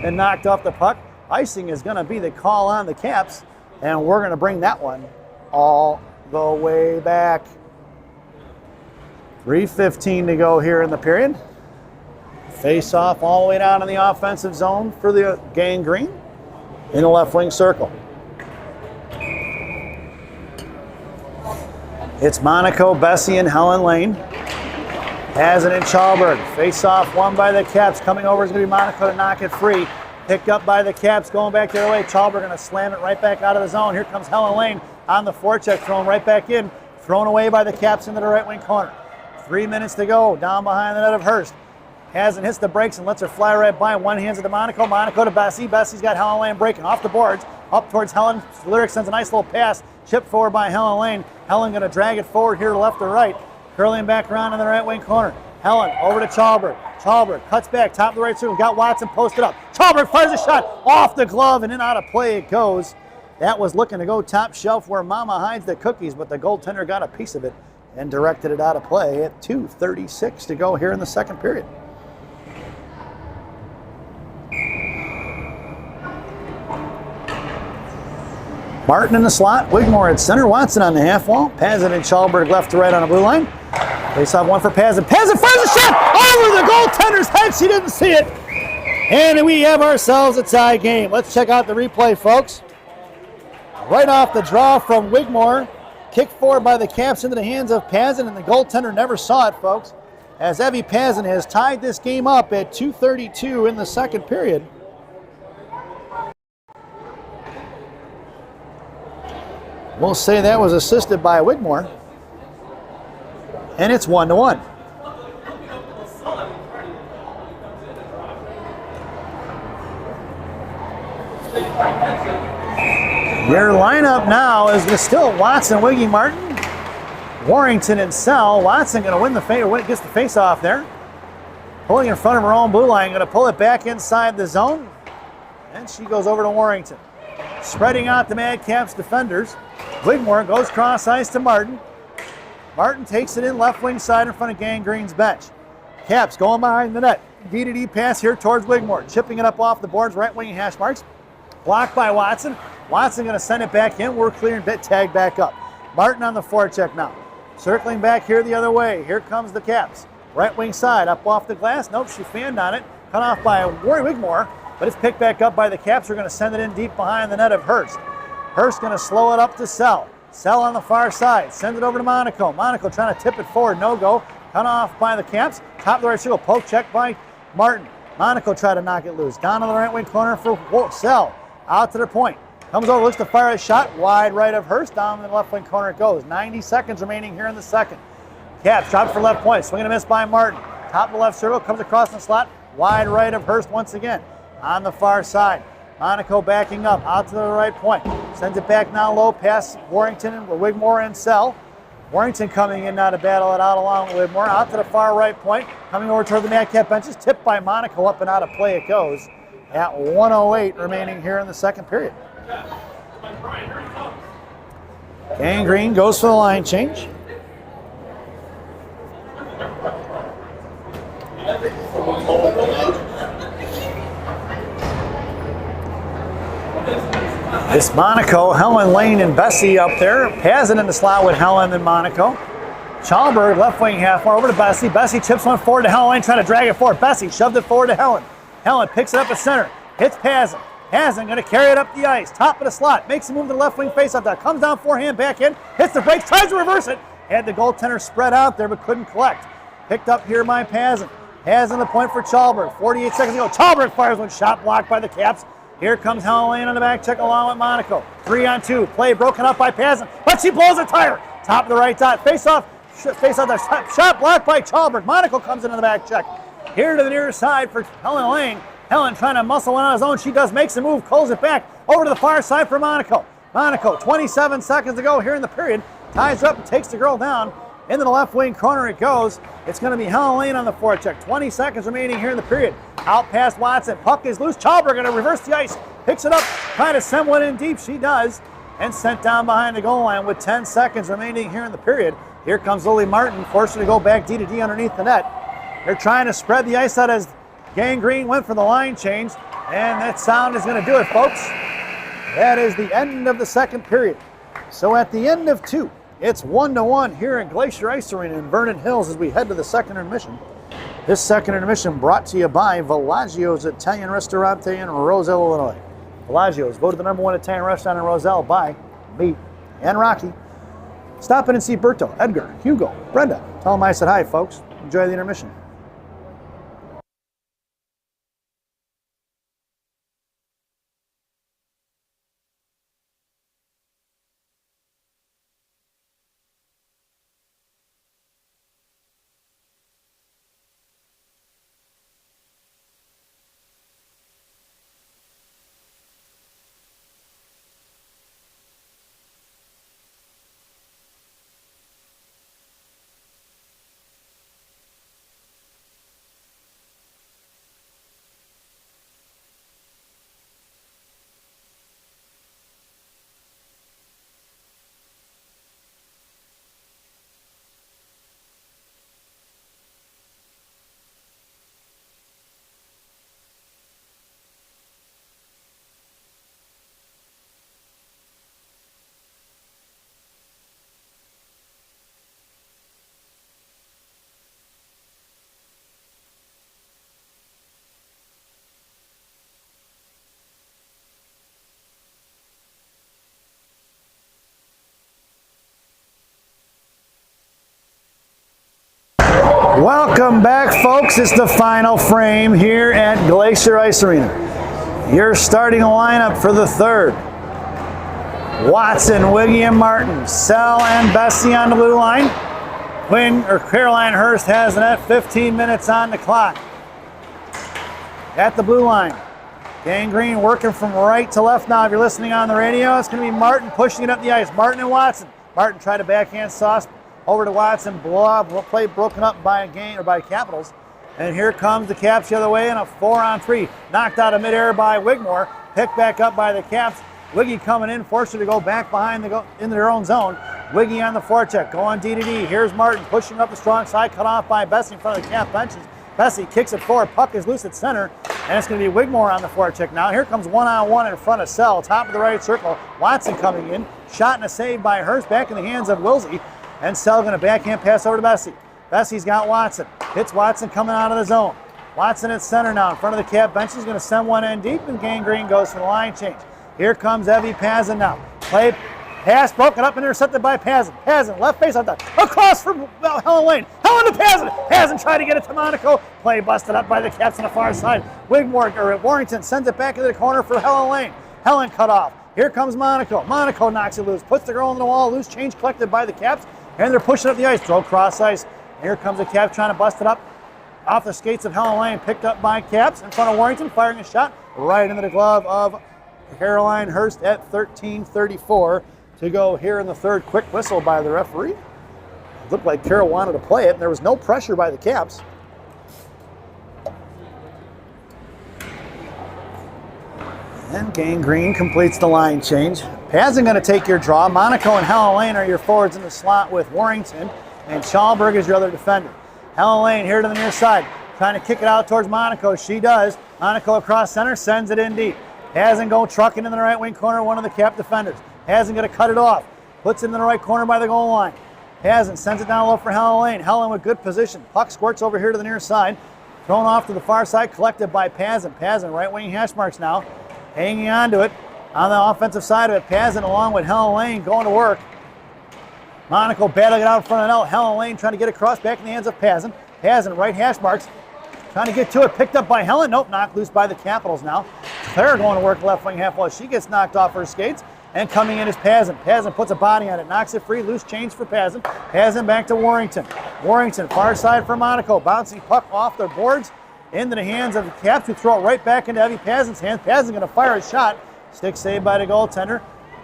and knocked off the puck. Icing is going to be the call on the Caps. And we're going to bring that one all the way back. 3:15 to go here in the period. Face off all the way down in the offensive zone for the Gangrene in the left wing circle. It's Monaco, Bessie, and Helen Lane. Pazin and Chalberg. Face off won by the Caps. Coming over is going to be Monaco to knock it free. Picked up by the Caps, going back the other way. Chalberg going to slam it right back out of the zone. Here comes Helen Lane on the forecheck, thrown right back in. Thrown away by the Caps into the right wing corner. 3 minutes to go, down behind the net of Hurst. Pazin hits the brakes and lets her fly right by. One hands it to Monaco. Monaco to Bessie. Bessie's got Helen Lane breaking off the boards. Up towards Helen. Lyric sends a nice little pass. Chipped forward by Helen Lane. Helen going to drag it forward here left or right. Curling back around in the right wing corner. Helen over to Chalberg. Chalberg cuts back, top of the right circle. Got Watson posted up. Chalberg fires a shot off the glove and in out of play it goes. That was looking to go top shelf where Mama hides the cookies, but the goaltender got a piece of it and directed it out of play at 2:36 to go here in the second period. Martin in the slot, Wigmore at center, Watson on the half wall, Pazin and Chalberg left to right on the blue line. Face off one for Pazin. Pazin fires a shot over the goaltender's head. She didn't see it. And we have ourselves a tie game. Let's check out the replay, folks. Right off the draw from Wigmore. Kick forward by the Caps into the hands of Pazin, and the goaltender never saw it, folks. As Evie Pazin has tied this game up at 2:32 in the second period. We'll say that was assisted by Wigmore. And it's 1-1. Your lineup now is still Watson, Wiggy, Martin, Warrington, and Sell. Watson going to win the gets the face off there. Pulling in front of her own blue line, going to pull it back inside the zone. And she goes over to Warrington. Spreading out the Madcaps defenders. Wigmore goes cross ice to Martin. Martin takes it in left wing side in front of Gangrene's bench. Caps going behind the net. D-to-D pass here towards Wigmore. Chipping it up off the boards, right wing hash marks. Blocked by Watson. Watson going to send it back in. We're clear and bit tag back up. Martin on the forecheck now. Circling back here the other way. Here comes the Caps. Right wing side up off the glass. Nope, she fanned on it. Cut off by Wigmore, but it's picked back up by the Caps. We're going to send it in deep behind the net of Hurst. Hurst going to slow it up to Sell. Sell on the far side. Send it over to Monaco. Monaco trying to tip it forward. No go. Cut off by the Caps. Top of the right circle. Poke check by Martin. Monaco tried to knock it loose. Down to the right wing corner for Sell. Out to their point. Comes over, looks to fire a shot. Wide right of Hurst. Down in the left wing corner it goes. 90 seconds remaining here in the second. Caps dropped for left point. Swing and a miss by Martin. Top of the left circle. Comes across the slot. Wide right of Hurst once again. On the far side. Monaco backing up. Out to the right point. Sends it back now low past Warrington and Wigmore and Sell. Warrington coming in now to battle it out along with Wigmore. Out to the far right point. Coming over toward the Madcap benches. Tipped by Monaco. Up and out of play it goes. At 1:08 remaining here in the second period. Gang Green goes for the line change. It's Monaco, Helen, Lane, and Bessie up there. Pazin in the slot with Helen and Monaco. Chalberg, left wing half more over to Bessie. Bessie chips one forward to Helen, Lane, trying to drag it forward. Bessie shoved it forward to Helen. Helen picks it up at center. Hits Pazin. Pazin going to carry it up the ice. Top of the slot. Makes a move to the left wing face-off. That comes down forehand, back in. Hits the brakes, tries to reverse it. Had the goaltender spread out there, but couldn't collect. Picked up here by Pazin. Pazin the point for Chalberg. 48 seconds to go. Chalberg fires one shot blocked by the Caps. Here comes Helen Lane on the back check along with Monaco. 3-on-2. Play broken up by Pazin, but she blows a tire. Top of the right dot. Face-off the shot blocked by Chalberg. Monaco comes into the back check. Here to the near side for Helen Lane. Helen trying to muscle one on his own. She does, makes a move, pulls it back over to the far side for Monaco. Monaco, 27 seconds to go here in the period. Ties up and takes the girl down. Into the left wing corner it goes. It's going to be Helen Lane on the forecheck. 20 seconds remaining here in the period. Out past Watson. Puck is loose. Chalberg going to reverse the ice. Picks it up. Trying to send one in deep. She does. And sent down behind the goal line with 10 seconds remaining here in the period. Here comes Lily Martin. Forced her to go back D-to-D underneath the net. They're trying to spread the ice out as Gang Green went for the line change. And that sound is going to do it, folks. That is the end of the second period. So at the end of two, it's 1-1 here in Glacier Ice Arena in Vernon Hills as we head to the second intermission. This second intermission brought to you by Villaggio's Italian Ristorante in Roselle, Illinois. Villaggio's, voted the #1 Italian restaurant in Roselle by me and Rocky. Stop in and see Berto, Edgar, Hugo, Brenda. Tell them I said hi, folks. Enjoy the intermission. Welcome back, folks. It's the final frame here at Glacier Ice Arena. Your starting lineup for the third. Watson, Wiggy, and Martin. Sell and Bessie on the blue line. Caroline Hurst has it at 15 minutes on the clock. At the blue line. Gang Green working from right to left now. If you're listening on the radio, it's going to be Martin pushing it up the ice. Martin and Watson. Martin tried a backhand sauce over to Watson. Play broken up by Capitals. And here comes the Caps the other way in a 4-on-3. Knocked out of midair by Wigmore. Picked back up by the Caps. Wiggy coming in, forced her to go back behind into their own zone. Wiggy on the forecheck, go on D-to-D. Here's Martin pushing up the strong side, cut off by Bessie in front of the Cap benches. Bessie kicks it forward, puck is loose at center, and it's going to be Wigmore on the forecheck now. Here comes one-on-one in front of Sell, top of the right circle. Watson coming in, shot and a save by Hurst, back in the hands of Wilsey, and Sell going to backhand pass over to Bessie. Bessie's got Watson, hits Watson coming out of the zone. Watson at center now in front of the Cap bench. He's going to send one in deep, and Gang Green goes for the line change. Here comes Evie Pazin now. Play pass broken up and intercepted by Pazin. Pazin, left face on that. Across from Helen Lane. Helen to Pazin. Pazin tried to get it to Monaco. Play busted up by the Caps on the far side. Warrington sends it back into the corner for Helen Lane. Helen cut off. Here comes Monaco. Monaco knocks it loose. Puts the girl on the wall. Loose change collected by the Caps. And they're pushing up the ice. Throw cross ice. Here comes the Caps trying to bust it up. Off the skates of Helen Lane. Picked up by Caps in front of Warrington. Firing a shot right into the glove of Caroline Hurst at 13:34 to go here in the third. Quick whistle by the referee. It looked like Carol wanted to play it, and there was no pressure by the Caps. And Gang Green completes the line change. Pazin going to take your draw. Monaco and Helen Lane are your forwards in the slot with Warrington, and Chalberg is your other defender. Helen Lane here to the near side, trying to kick it out towards Monaco. She does. Monaco across center, sends it in deep. Pazin go trucking in the right wing corner, one of the Cap defenders. Pazin going to cut it off. Puts it in the right corner by the goal line. Pazin sends it down low for Helen Lane. Helen with good position. Puck squirts over here to the near side. Thrown off to the far side, collected by Pazin. Pazin, right wing hash marks now. Hanging on to it. On the offensive side of it, Pazin along with Helen Lane going to work. Monaco battling it out in front of the net. Helen Lane trying to get across back in the hands of Pazin. Pazin, right hash marks. Trying to get to it, picked up by Helen. Nope, knocked loose by the Capitals now. Claire going to work left wing half wall. She gets knocked off her skates. And coming in is Pazin. Pazin puts a body on it, knocks it free, loose change for Pazin. Pazin back to Warrington. Warrington, far side for Monaco. Bouncing puck off their boards into the hands of the Caps, who throw it right back into Evie Pazin's hands. Pazin going to fire a shot. Stick saved by the goaltender.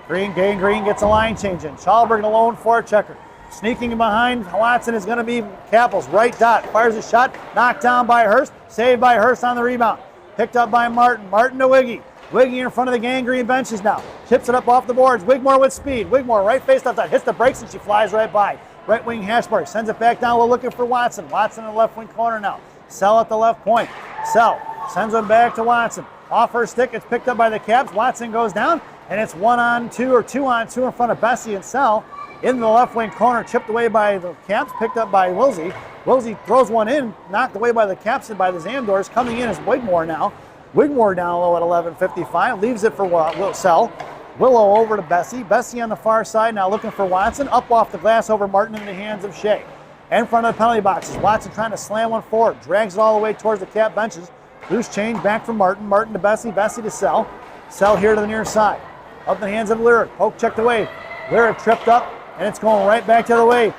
Gang Green gets a line change in. Chalberg a lone forechecker. Sneaking behind Watson is going to be Capels. Right dot. Fires a shot. Knocked down by Hurst. Saved by Hurst on the rebound. Picked up by Martin. Martin to Wiggy. Wiggy in front of the Gang Green benches now. Chips it up off the boards. Wigmore with speed. Wigmore right face left side. Hits the brakes and she flies right by. Right wing Hashberg sends it back down low looking for Watson. Watson in the left wing corner now. Sell at the left point. Sell sends it back to Watson. Off her stick. It's picked up by the Caps. Watson goes down. And it's 1-on-2 or 2-on-2 in front of Bessie and Sell. In the left wing corner. Chipped away by the Caps. Picked up by Wilsey. Wilsey throws one in. Knocked away by the Caps and by the Zamdors. Coming in is Wigmore now. Wigmore down low at 11:55, leaves it for Sell. Willow over to Bessie. Bessie on the far side now looking for Watson. Up off the glass over Martin in the hands of Shea. In front of the penalty boxes. Watson trying to slam one forward. Drags it all the way towards the Cap benches. Loose change back from Martin. Martin to Bessie. Bessie to Sell. Sell here to the near side. Up in the hands of Lyric. Poke checked away. Lyric tripped up and it's going right back the other way.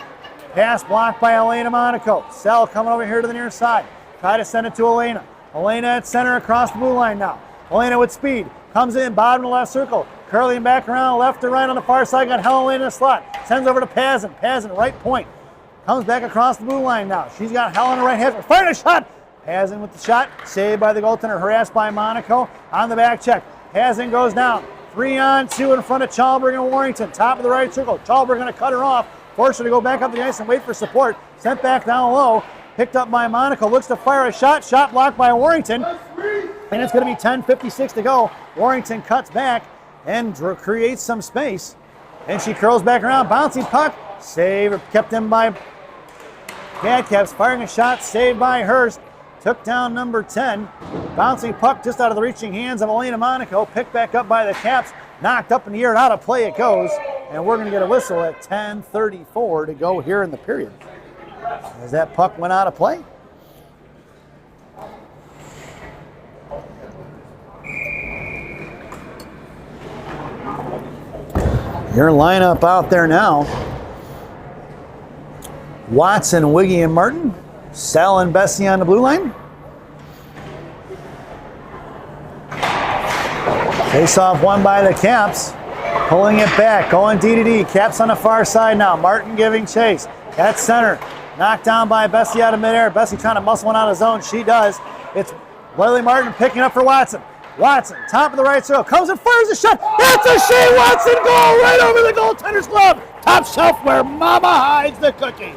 Pass blocked by Elena Monaco. Sell coming over here to the near side. Try to send it to Elena. Elena at center across the blue line now. Elena with speed. Comes in, bottom to left circle. Curling back around left to right on the far side. Got Helen Lane in the slot. Sends over to Pazin. Pazin right point. Comes back across the blue line now. She's got Helen right hand. Firing a shot. Pazin with the shot. Saved by the goaltender. Harassed by Monaco. On the back check. Pazin goes down. 3-on-2 in front of Chalberg and Warrington. Top of the right circle. Chalberg going to cut her off. Force her to go back up the ice and wait for support. Sent back down low. Picked up by Monaco, looks to fire a shot. Shot blocked by Warrington. And it's going to be 10:56 to go. Warrington cuts back and creates some space. And she curls back around. Bouncing puck. Save kept in by Cadcaps. Firing a shot. Saved by Hurst. Took down number 10. Bouncing puck just out of the reaching hands of Elena Monaco. Picked back up by the Caps. Knocked up in the air and out of play it goes. And we're going to get a whistle at 10:34 to go here in the period. As that puck went out of play. Your lineup out there now. Watson, Wiggy, and Martin. Sell and Bessie on the blue line. Face off won by the Caps. Pulling it back, going D to D. Caps on the far side now. Martin giving chase. At center. Knocked down by Bessie out of midair. Bessie trying to muscle one out of zone. She does. It's Lily Martin picking up for Watson. Watson, top of the right circle. Comes and fires a shot. That's a Shea Watson goal right over the goaltender's glove. Top shelf where Mama hides the cookies.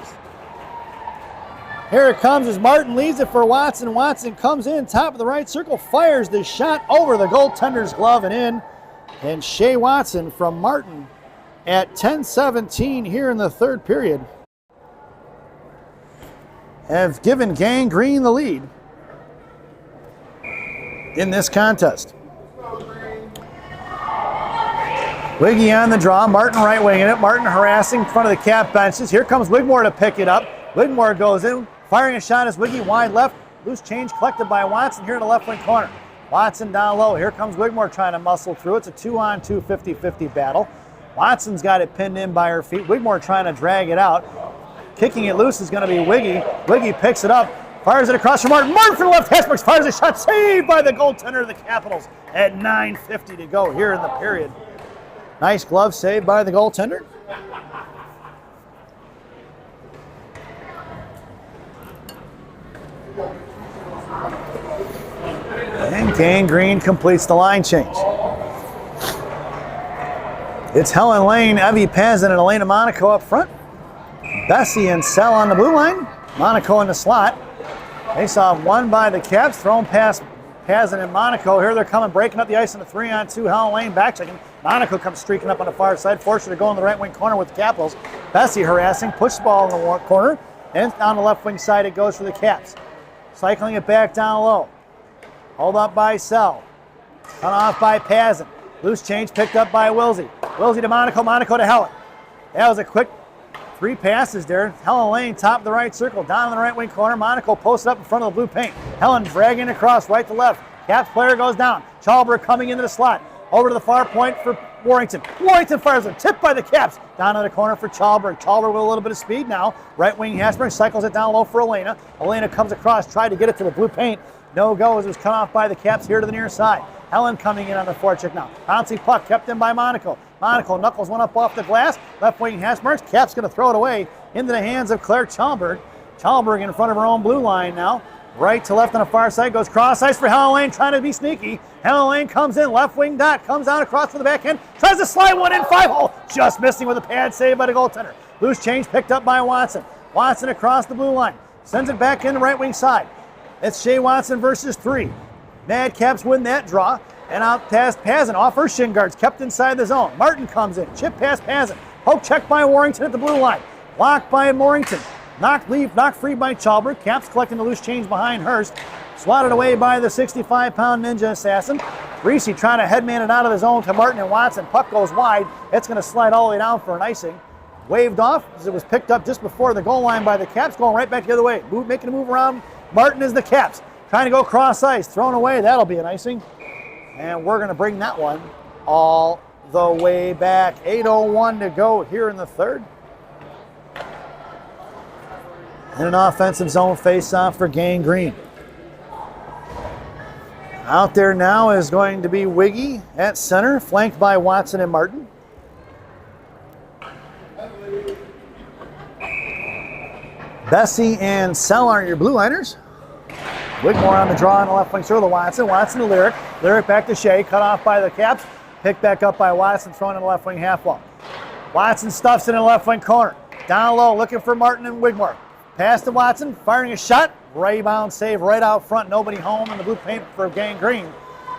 Here it comes as Martin leaves it for Watson. Watson comes in, top of the right circle, fires the shot over the goaltender's glove and in. And Shea Watson from Martin at 10:17 here in the third period have given Gang Green the lead in this contest. Wiggy on the draw. Martin right winging it. Martin harassing in front of the cap benches. Here comes Wigmore to pick it up. Wigmore goes in, firing a shot as Wiggy wide left. Loose change collected by Watson here in the left wing corner. Watson down low. Here comes Wigmore trying to muscle through. It's a 2-on-2 50-50 battle. Watson's got it pinned in by her feet. Wigmore trying to drag it out. Kicking it loose is going to be Wiggy. Wiggy picks it up, fires it across from Martin. Martin from the left hash marks, fires a shot, saved by the goaltender of the Capitals at 9:50 to go here in the period. Nice glove save by the goaltender. And Gangrene completes the line change. It's Helen Lane, Evie Pazin, and Elena Monaco up front. Bessie and Sell on the blue line. Monaco in the slot. Face-off won by the Caps, thrown past Pazin and Monaco. Here they're coming, breaking up the ice in a 3-on-2. Helen Lane backchecking. Monaco comes streaking up on the far side, forced her to go in the right wing corner with the Capitals. Bessie harassing, push the ball in the corner, and on the left wing side it goes for the Caps. Cycling it back down low. Hold up by Sell. Cut off by Pazin. Loose change picked up by Wilsey. Wilsey to Monaco, Monaco to Helen. That was a quick 3 passes there. Helen Lane, top of the right circle, down in the right wing corner. Monaco posted up in front of the blue paint. Helen dragging across right to left. Caps player goes down. Chalberg coming into the slot. Over to the far point for Warrington. Warrington fires a tip by the Caps. Down in the corner for Chalberg. Chalberg with a little bit of speed now. Right wing Hasberg cycles it down low for Elena. Elena comes across, tried to get it to the blue paint. No go as it was cut off by the Caps here to the near side. Helen coming in on the forecheck now. Bouncy puck kept in by Monaco. Monaco knuckles one up off the glass. Left wing Hasberg. Caps going to throw it away into the hands of Claire Chalberg. Chalberg in front of her own blue line now. Right to left on the far side, goes cross ice for Helen Lane, trying to be sneaky. Helen Lane comes in, left wing dot, comes out across to the backhand, tries to slide one in, 5-hole, just missing with a pad save by the goaltender. Loose change picked up by Watson. Watson across the blue line, sends it back in the right wing side. It's Shea Watson versus 3. Madcaps win that draw, and out past Pazin, off her shin guards, kept inside the zone. Martin comes in, chip past Pazin, poke check by Warrington at the blue line, blocked by Warrington. Knocked free by Chalberg. Caps collecting the loose change behind Hurst. Swatted away by the 65-pound ninja assassin. Reese trying to headman it out of the zone to Martin and Watson. Puck goes wide. It's going to slide all the way down for an icing. Waved off as it was picked up just before the goal line by the Caps, going right back the other way. Making a move around. Martin is the Caps. Trying to go cross ice. Thrown away. That'll be an icing. And we're going to bring that one all the way back. 8:01 to go here in the third. And an offensive zone face-off for Gangrene. Out there now is going to be Wiggy at center, flanked by Watson and Martin. Bessie and Sell are your blue liners. Wigmore on the draw on the left wing circle to Watson. Watson to Lyric. Lyric back to Shea, cut off by the Caps. Picked back up by Watson, thrown in the left wing half wall. Watson stuffs it in the left wing corner. Down low, looking for Martin and Wigmore. Pass to Watson, firing a shot. Rebound save right out front. Nobody home in the blue paint for Gangrene.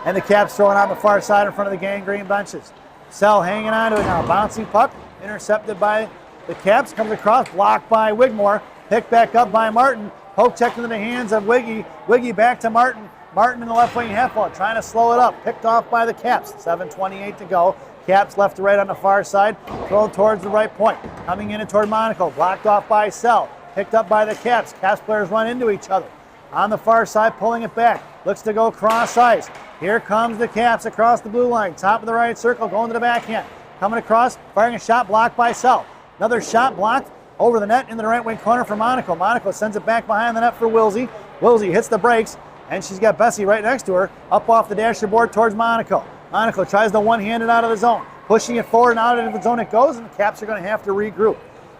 And the Caps throwing on the far side in front of the Gangrene benches. Sell hanging on to it now. Bouncing puck, intercepted by the Caps. Comes across, blocked by Wigmore. Picked back up by Martin. Poke checked into the hands of Wiggy. Wiggy back to Martin. Martin in the left wing half wall, trying to slow it up. Picked off by the Caps. 7:28 to go. Caps left to right on the far side. Thrown towards the right point. Coming in and toward Monaco. Blocked off by Sell. Picked up by the Caps. Caps players run into each other. On the far side, pulling it back. Looks to go cross ice. Here comes the Caps across the blue line. Top of the right circle, going to the backhand. Coming across, firing a shot, blocked by Sell. Another shot blocked over the net into the right wing corner for Monaco. Monaco sends it back behind the net for Wilsey. Wilsey hits the brakes, and she's got Bessie right next to her. Up off the dasher board towards Monaco. Monaco tries to one-hand it out of the zone. Pushing it forward and out of the zone it goes, and the Caps are going to have to regroup.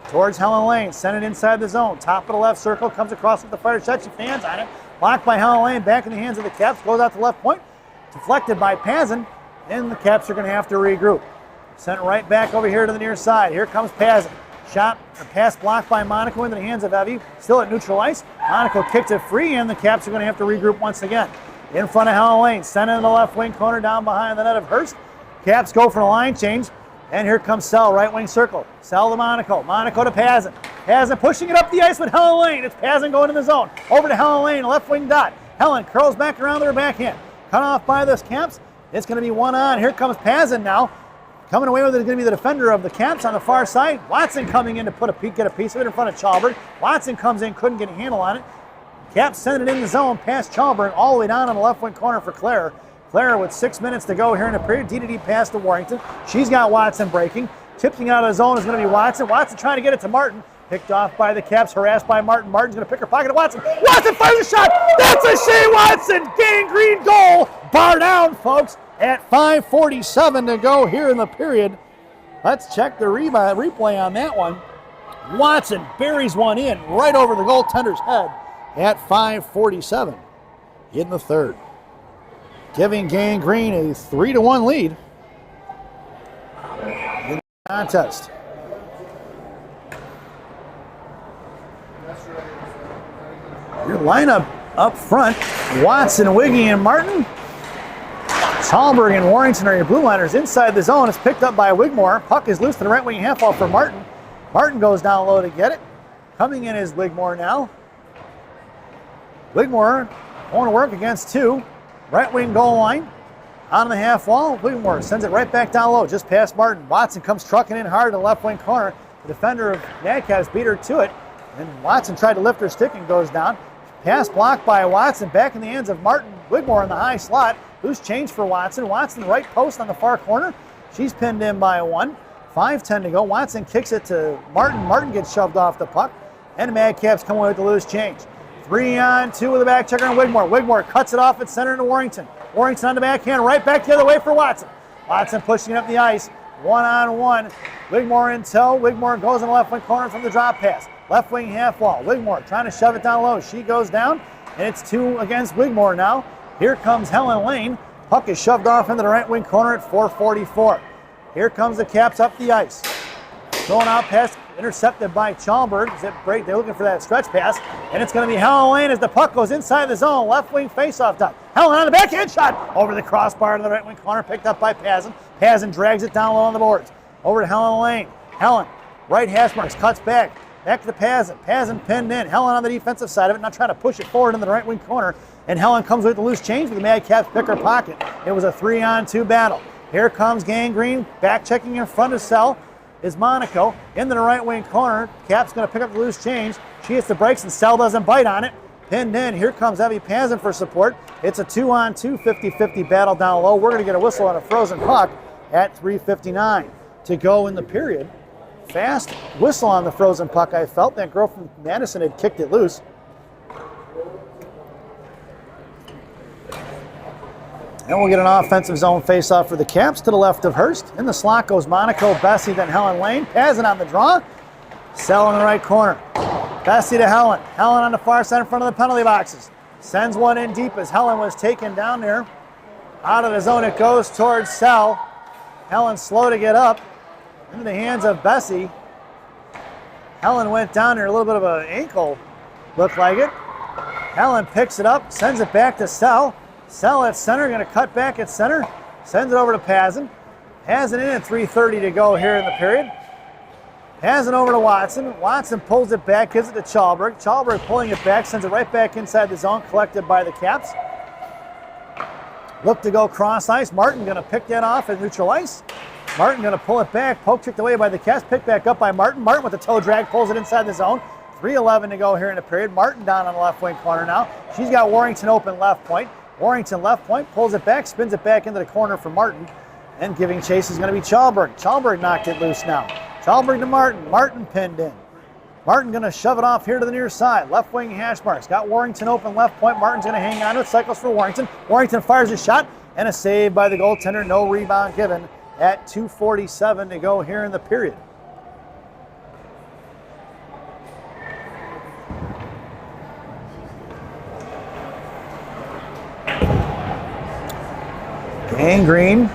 Towards Helen Lane, send it inside the zone. Top of the left circle, comes across with the fire shot. She fans on it. Blocked by Helen Lane, back in the hands of the Caps. Goes out to left point. Deflected by Pazin, and the Caps are going to have to regroup. Sent right back over here to the near side. Here comes Pazin. Shot, or pass blocked by Monaco into the hands of Evie. Still at neutral ice. Monaco kicked it free, and the Caps are going to have to regroup once again. In front of Helen Lane, sent in the left wing corner down behind the net of Hurst. Caps go for the line change. And here comes Sell, right wing circle. Sell to Monaco. Monaco to Pazin. Pazin pushing it up the ice with Helen Lane. It's Pazin going in the zone. Over to Helen Lane, left wing dot. Helen curls back around to her backhand. Cut off by those Caps. It's going to be one on. Here comes Pazin now. Coming away with it is going to be the defender of the Caps on the far side. Watson coming in to get a piece of it in front of Chalberg. Watson comes in, couldn't get a handle on it. Caps send it in the zone past Chalberg all the way down on the left wing corner for Claire. Claire with 6 minutes to go here in the period. D pass to Warrington. She's got Watson breaking. Tipping out of the zone is going to be Watson. Watson trying to get it to Martin. Picked off by the Caps, harassed by Martin. Martin's going to pick her pocket of Watson. Watson fires a shot. That's a Shea Watson gangrene goal. Bar down, folks, at 5:47 to go here in the period. Let's check the replay on that one. Watson buries one in right over the goaltender's head at 5:47 in the third, giving Gangrene a 3-1 lead in the contest. Your lineup up front, Watson, Wiggy, and Martin. Chalberg and Warrington are your blue liners. Inside the zone, it's picked up by Wigmore. Puck is loose to the right wing half wall for Martin. Martin goes down low to get it. Coming in is Wigmore now. Wigmore going to work against two. Right wing goal line. On the half wall, Wigmore sends it right back down low, just past Martin. Watson comes trucking in hard to the left wing corner. The defender of Madcaps beat her to it. And Watson tried to lift her stick and goes down. Pass blocked by Watson, back in the hands of Martin. Wigmore in the high slot. Loose change for Watson. Watson right post on the far corner. She's pinned in by one. 5:10 to go. Watson kicks it to Martin. Martin gets shoved off the puck. And Madcaps come away with the loose change. 3-on-2 with a back checker on Wigmore. Wigmore cuts it off at center to Warrington. Warrington on the backhand, right back the other way for Watson. Watson pushing it up the ice. 1-on-1. Wigmore in tow. Wigmore goes in the left wing corner from the drop pass. Left wing half wall. Wigmore trying to shove it down low. She goes down, and it's 2 against Wigmore now. Here comes Helen Lane. Puck is shoved off into the right wing corner at 4:44. Here comes the Caps up the ice. Going out past, intercepted by Chalberg. Zip break. They're looking for that stretch pass, and it's going to be Helen Lane as the puck goes inside the zone. Left wing faceoff done. Helen on the backhand shot over the crossbar to the right wing corner, picked up by Pazin. Pazin drags it down low on the boards. Over to Helen Lane. Helen, right hash marks, cuts back. Back to Pazin. Pazin pinned in. Helen on the defensive side of it, not trying to push it forward into the right wing corner. And Helen comes with the loose change, but the Madcaps pick her pocket. It was a 3-on-2 battle. Here comes Gangrene, back checking in front of Cell is Monaco. Into the right wing corner. Cap's going to pick up the loose change. She hits the brakes and Cell doesn't bite on it. Pinned in. Here comes Evie Pazin for support. It's a 2-on-2, 50-50 battle down low. We're going to get a whistle on a frozen puck at 3:59 to go in the period. Fast whistle on the frozen puck, I felt. That girl from Madison had kicked it loose. And we'll get an offensive zone face-off for the Caps to the left of Hurst. In the slot goes Monaco, Bessie, then Helen Lane. Pazin on the draw. Cell in the right corner. Bessie to Helen. Helen on the far side in front of the penalty boxes. Sends one in deep as Helen was taken down there. Out of the zone it goes towards Cell. Helen slow to get up. Into the hands of Bessie. Helen went down there, a little bit of an ankle, looked like it. Helen picks it up, sends it back to Cell. Cell at center, going to cut back at center. Sends it over to Pazin. Pazin in at 3:30 to go here in the period. Pazin over to Watson. Watson pulls it back, gives it to Chalberg. Chalberg pulling it back, sends it right back inside the zone, collected by the Caps. Look to go cross ice. Martin going to pick that off at neutral ice. Martin going to pull it back, poke kicked away by the Caps, picked back up by Martin. Martin with the toe drag, pulls it inside the zone. 3:11 to go here in the period. Martin down on the left wing corner now. She's got Warrington open left point. Warrington left point, pulls it back, spins it back into the corner for Martin. And giving chase is going to be Chalberg. Chalberg knocked it loose now. Chalberg to Martin. Martin pinned in. Martin going to shove it off here to the near side. Left wing hash marks. Got Warrington open left point. Martin's going to hang on to it. Cycles for Warrington. Warrington fires a shot and a save by the goaltender. No rebound given at 2:47 to go here in the period. Gangrene.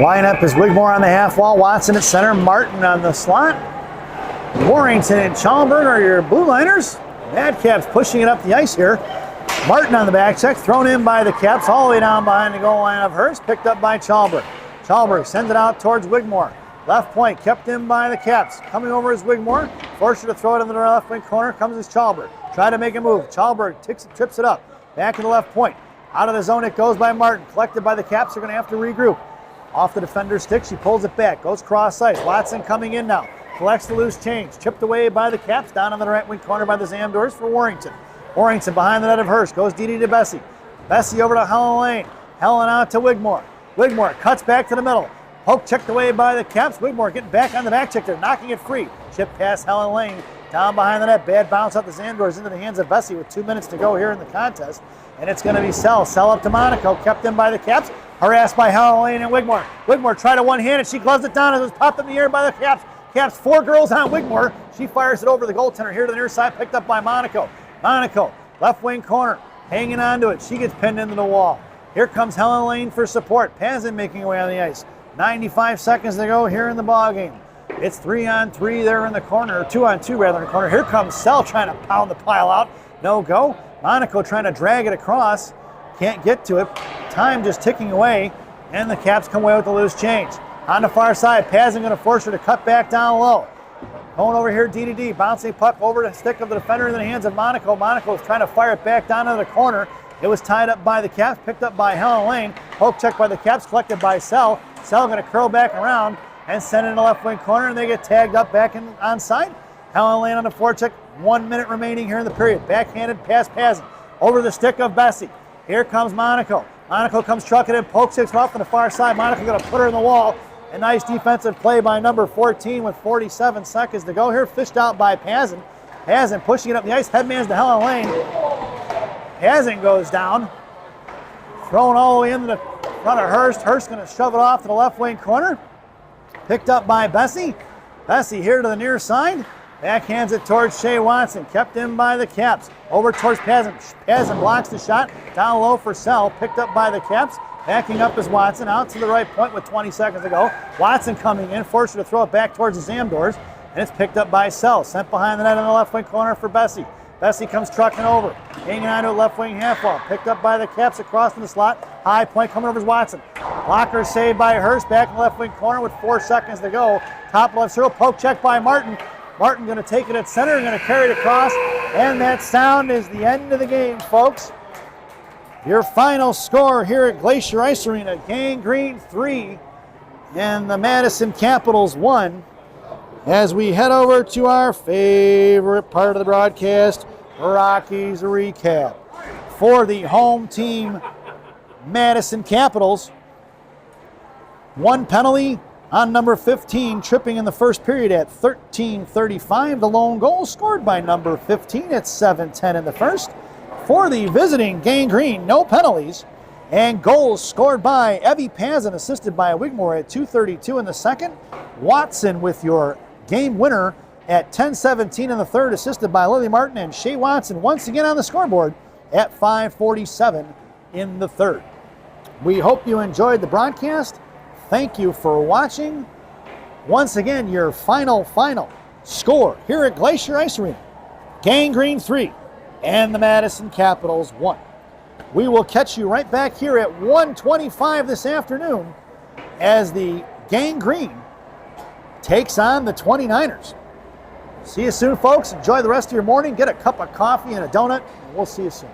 Lineup is Wigmore on the half wall, Watson at center, Martin on the slot. Warrington and Chalberg are your blue liners. Madcaps pushing it up the ice here. Martin on the back check, thrown in by the Caps all the way down behind the goal line of Hurst, picked up by Chalberg. Chalberg sends it out towards Wigmore. Left point kept in by the Caps. Coming over is Wigmore. Forced her to throw it into the left wing corner. Comes is Chalberg. Try to make a move. Chalberg trips it up. Back to the left point. Out of the zone it goes by Martin. Collected by the Caps. They're going to have to regroup. Off the defender's stick, she pulls it back. Goes cross ice. Watson coming in now. Collects the loose change. Chipped away by the Caps. Down on the right wing corner by the Zamdors for Warrington. Warrington behind the net of Hurst. Goes DD to Bessie. Bessie over to Helen Lane. Helen out to Wigmore. Wigmore cuts back to the middle. Poke checked away by the Caps. Wigmore getting back on the back check there, knocking it free. Chip past Helen Lane. Down behind the net. Bad bounce out the Zamdors into the hands of Bessie with 2 minutes to go here in the contest. And it's going to be Sell. Sell up to Monaco. Kept in by the Caps. Harassed by Helen Lane and Wigmore. Wigmore tried a one-hand and she gloves it down as it was popped in the air by the Caps. Caps 4 girls on Wigmore. She fires it over the goaltender here to the near side, picked up by Monaco. Monaco, left wing corner, hanging on to it. She gets pinned into the wall. Here comes Helen Lane for support. Pazin making away on the ice. 95 seconds to go here in the ballgame. It's 3-on-3 there in the corner, or 2-on-2 rather in the corner. Here comes Sell trying to pound the pile out. No go. Monaco trying to drag it across. Can't get to it. Time just ticking away, and the Caps come away with the loose change. On the far side, Pazin going to force her to cut back down low. Going over here, DDD, bouncing puck over the stick of the defender in the hands of Monaco. Monaco is trying to fire it back down into the corner. It was tied up by the Caps, picked up by Helen Lane. Poke check by the Caps, collected by Sell. Sell going to curl back around and send it in the left wing corner, and they get tagged up back in onside. Helen Lane on the forecheck. 1 minute remaining here in the period. Backhanded past Pazin. Over the stick of Bessie. Here comes Monaco. Monaco comes trucking in, poke sticks off on the far side. Monaco going to put her in the wall. A nice defensive play by number 14 with 47 seconds to go here. Fished out by Pazin. Pazin pushing it up the ice. Headman's to Helen Lane. Pazin goes down. Thrown all the way into the front of Hurst. Hurst going to shove it off to the left wing corner. Picked up by Bessie. Bessie here to the near side. Backhands it towards Shea Watson. Kept in by the Caps. Over towards Pazin. Pazin blocks the shot. Down low for Sell. Picked up by the Caps. Backing up is Watson. Out to the right point with 20 seconds to go. Watson coming in. Forced her to throw it back towards the Zamdors. And it's picked up by Sell. Sent behind the net in the left wing corner for Bessie. Bessie comes trucking over. Hanging on to a left wing half wall. Picked up by the Caps across in the slot. High point coming over is Watson. Blocker saved by Hurst. Back in the left wing corner with 4 seconds to go. Top left circle. Poke check by Martin. Martin going to take it at center and going to carry it across. And that sound is the end of the game, folks. Your final score here at Glacier Ice Arena, Gangrene 3 and the Madison Capitals 1. As we head over to our favorite part of the broadcast, Rockies recap. For the home team, Madison Capitals, 1 penalty on number 15, tripping in the first period at 13:35. The lone goal scored by number 15 at 7:10 in the first. For the visiting Gangrene, no penalties, and goals scored by Evie Pazin, assisted by Wigmore at 2:32 in the second. Watson with your game winner at 10:17 in the third, assisted by Lily Martin, and Shea Watson once again on the scoreboard at 5:47 in the third. We hope you enjoyed the broadcast. Thank you for watching. Once again, your final score here at Glacier Ice Arena, Gangrene 3 and the Madison Capitals 1. We will catch you right back here at 1:25 this afternoon as the Gangrene takes on the 29ers. See you soon, folks. Enjoy the rest of your morning. Get a cup of coffee and a donut, and we'll see you soon.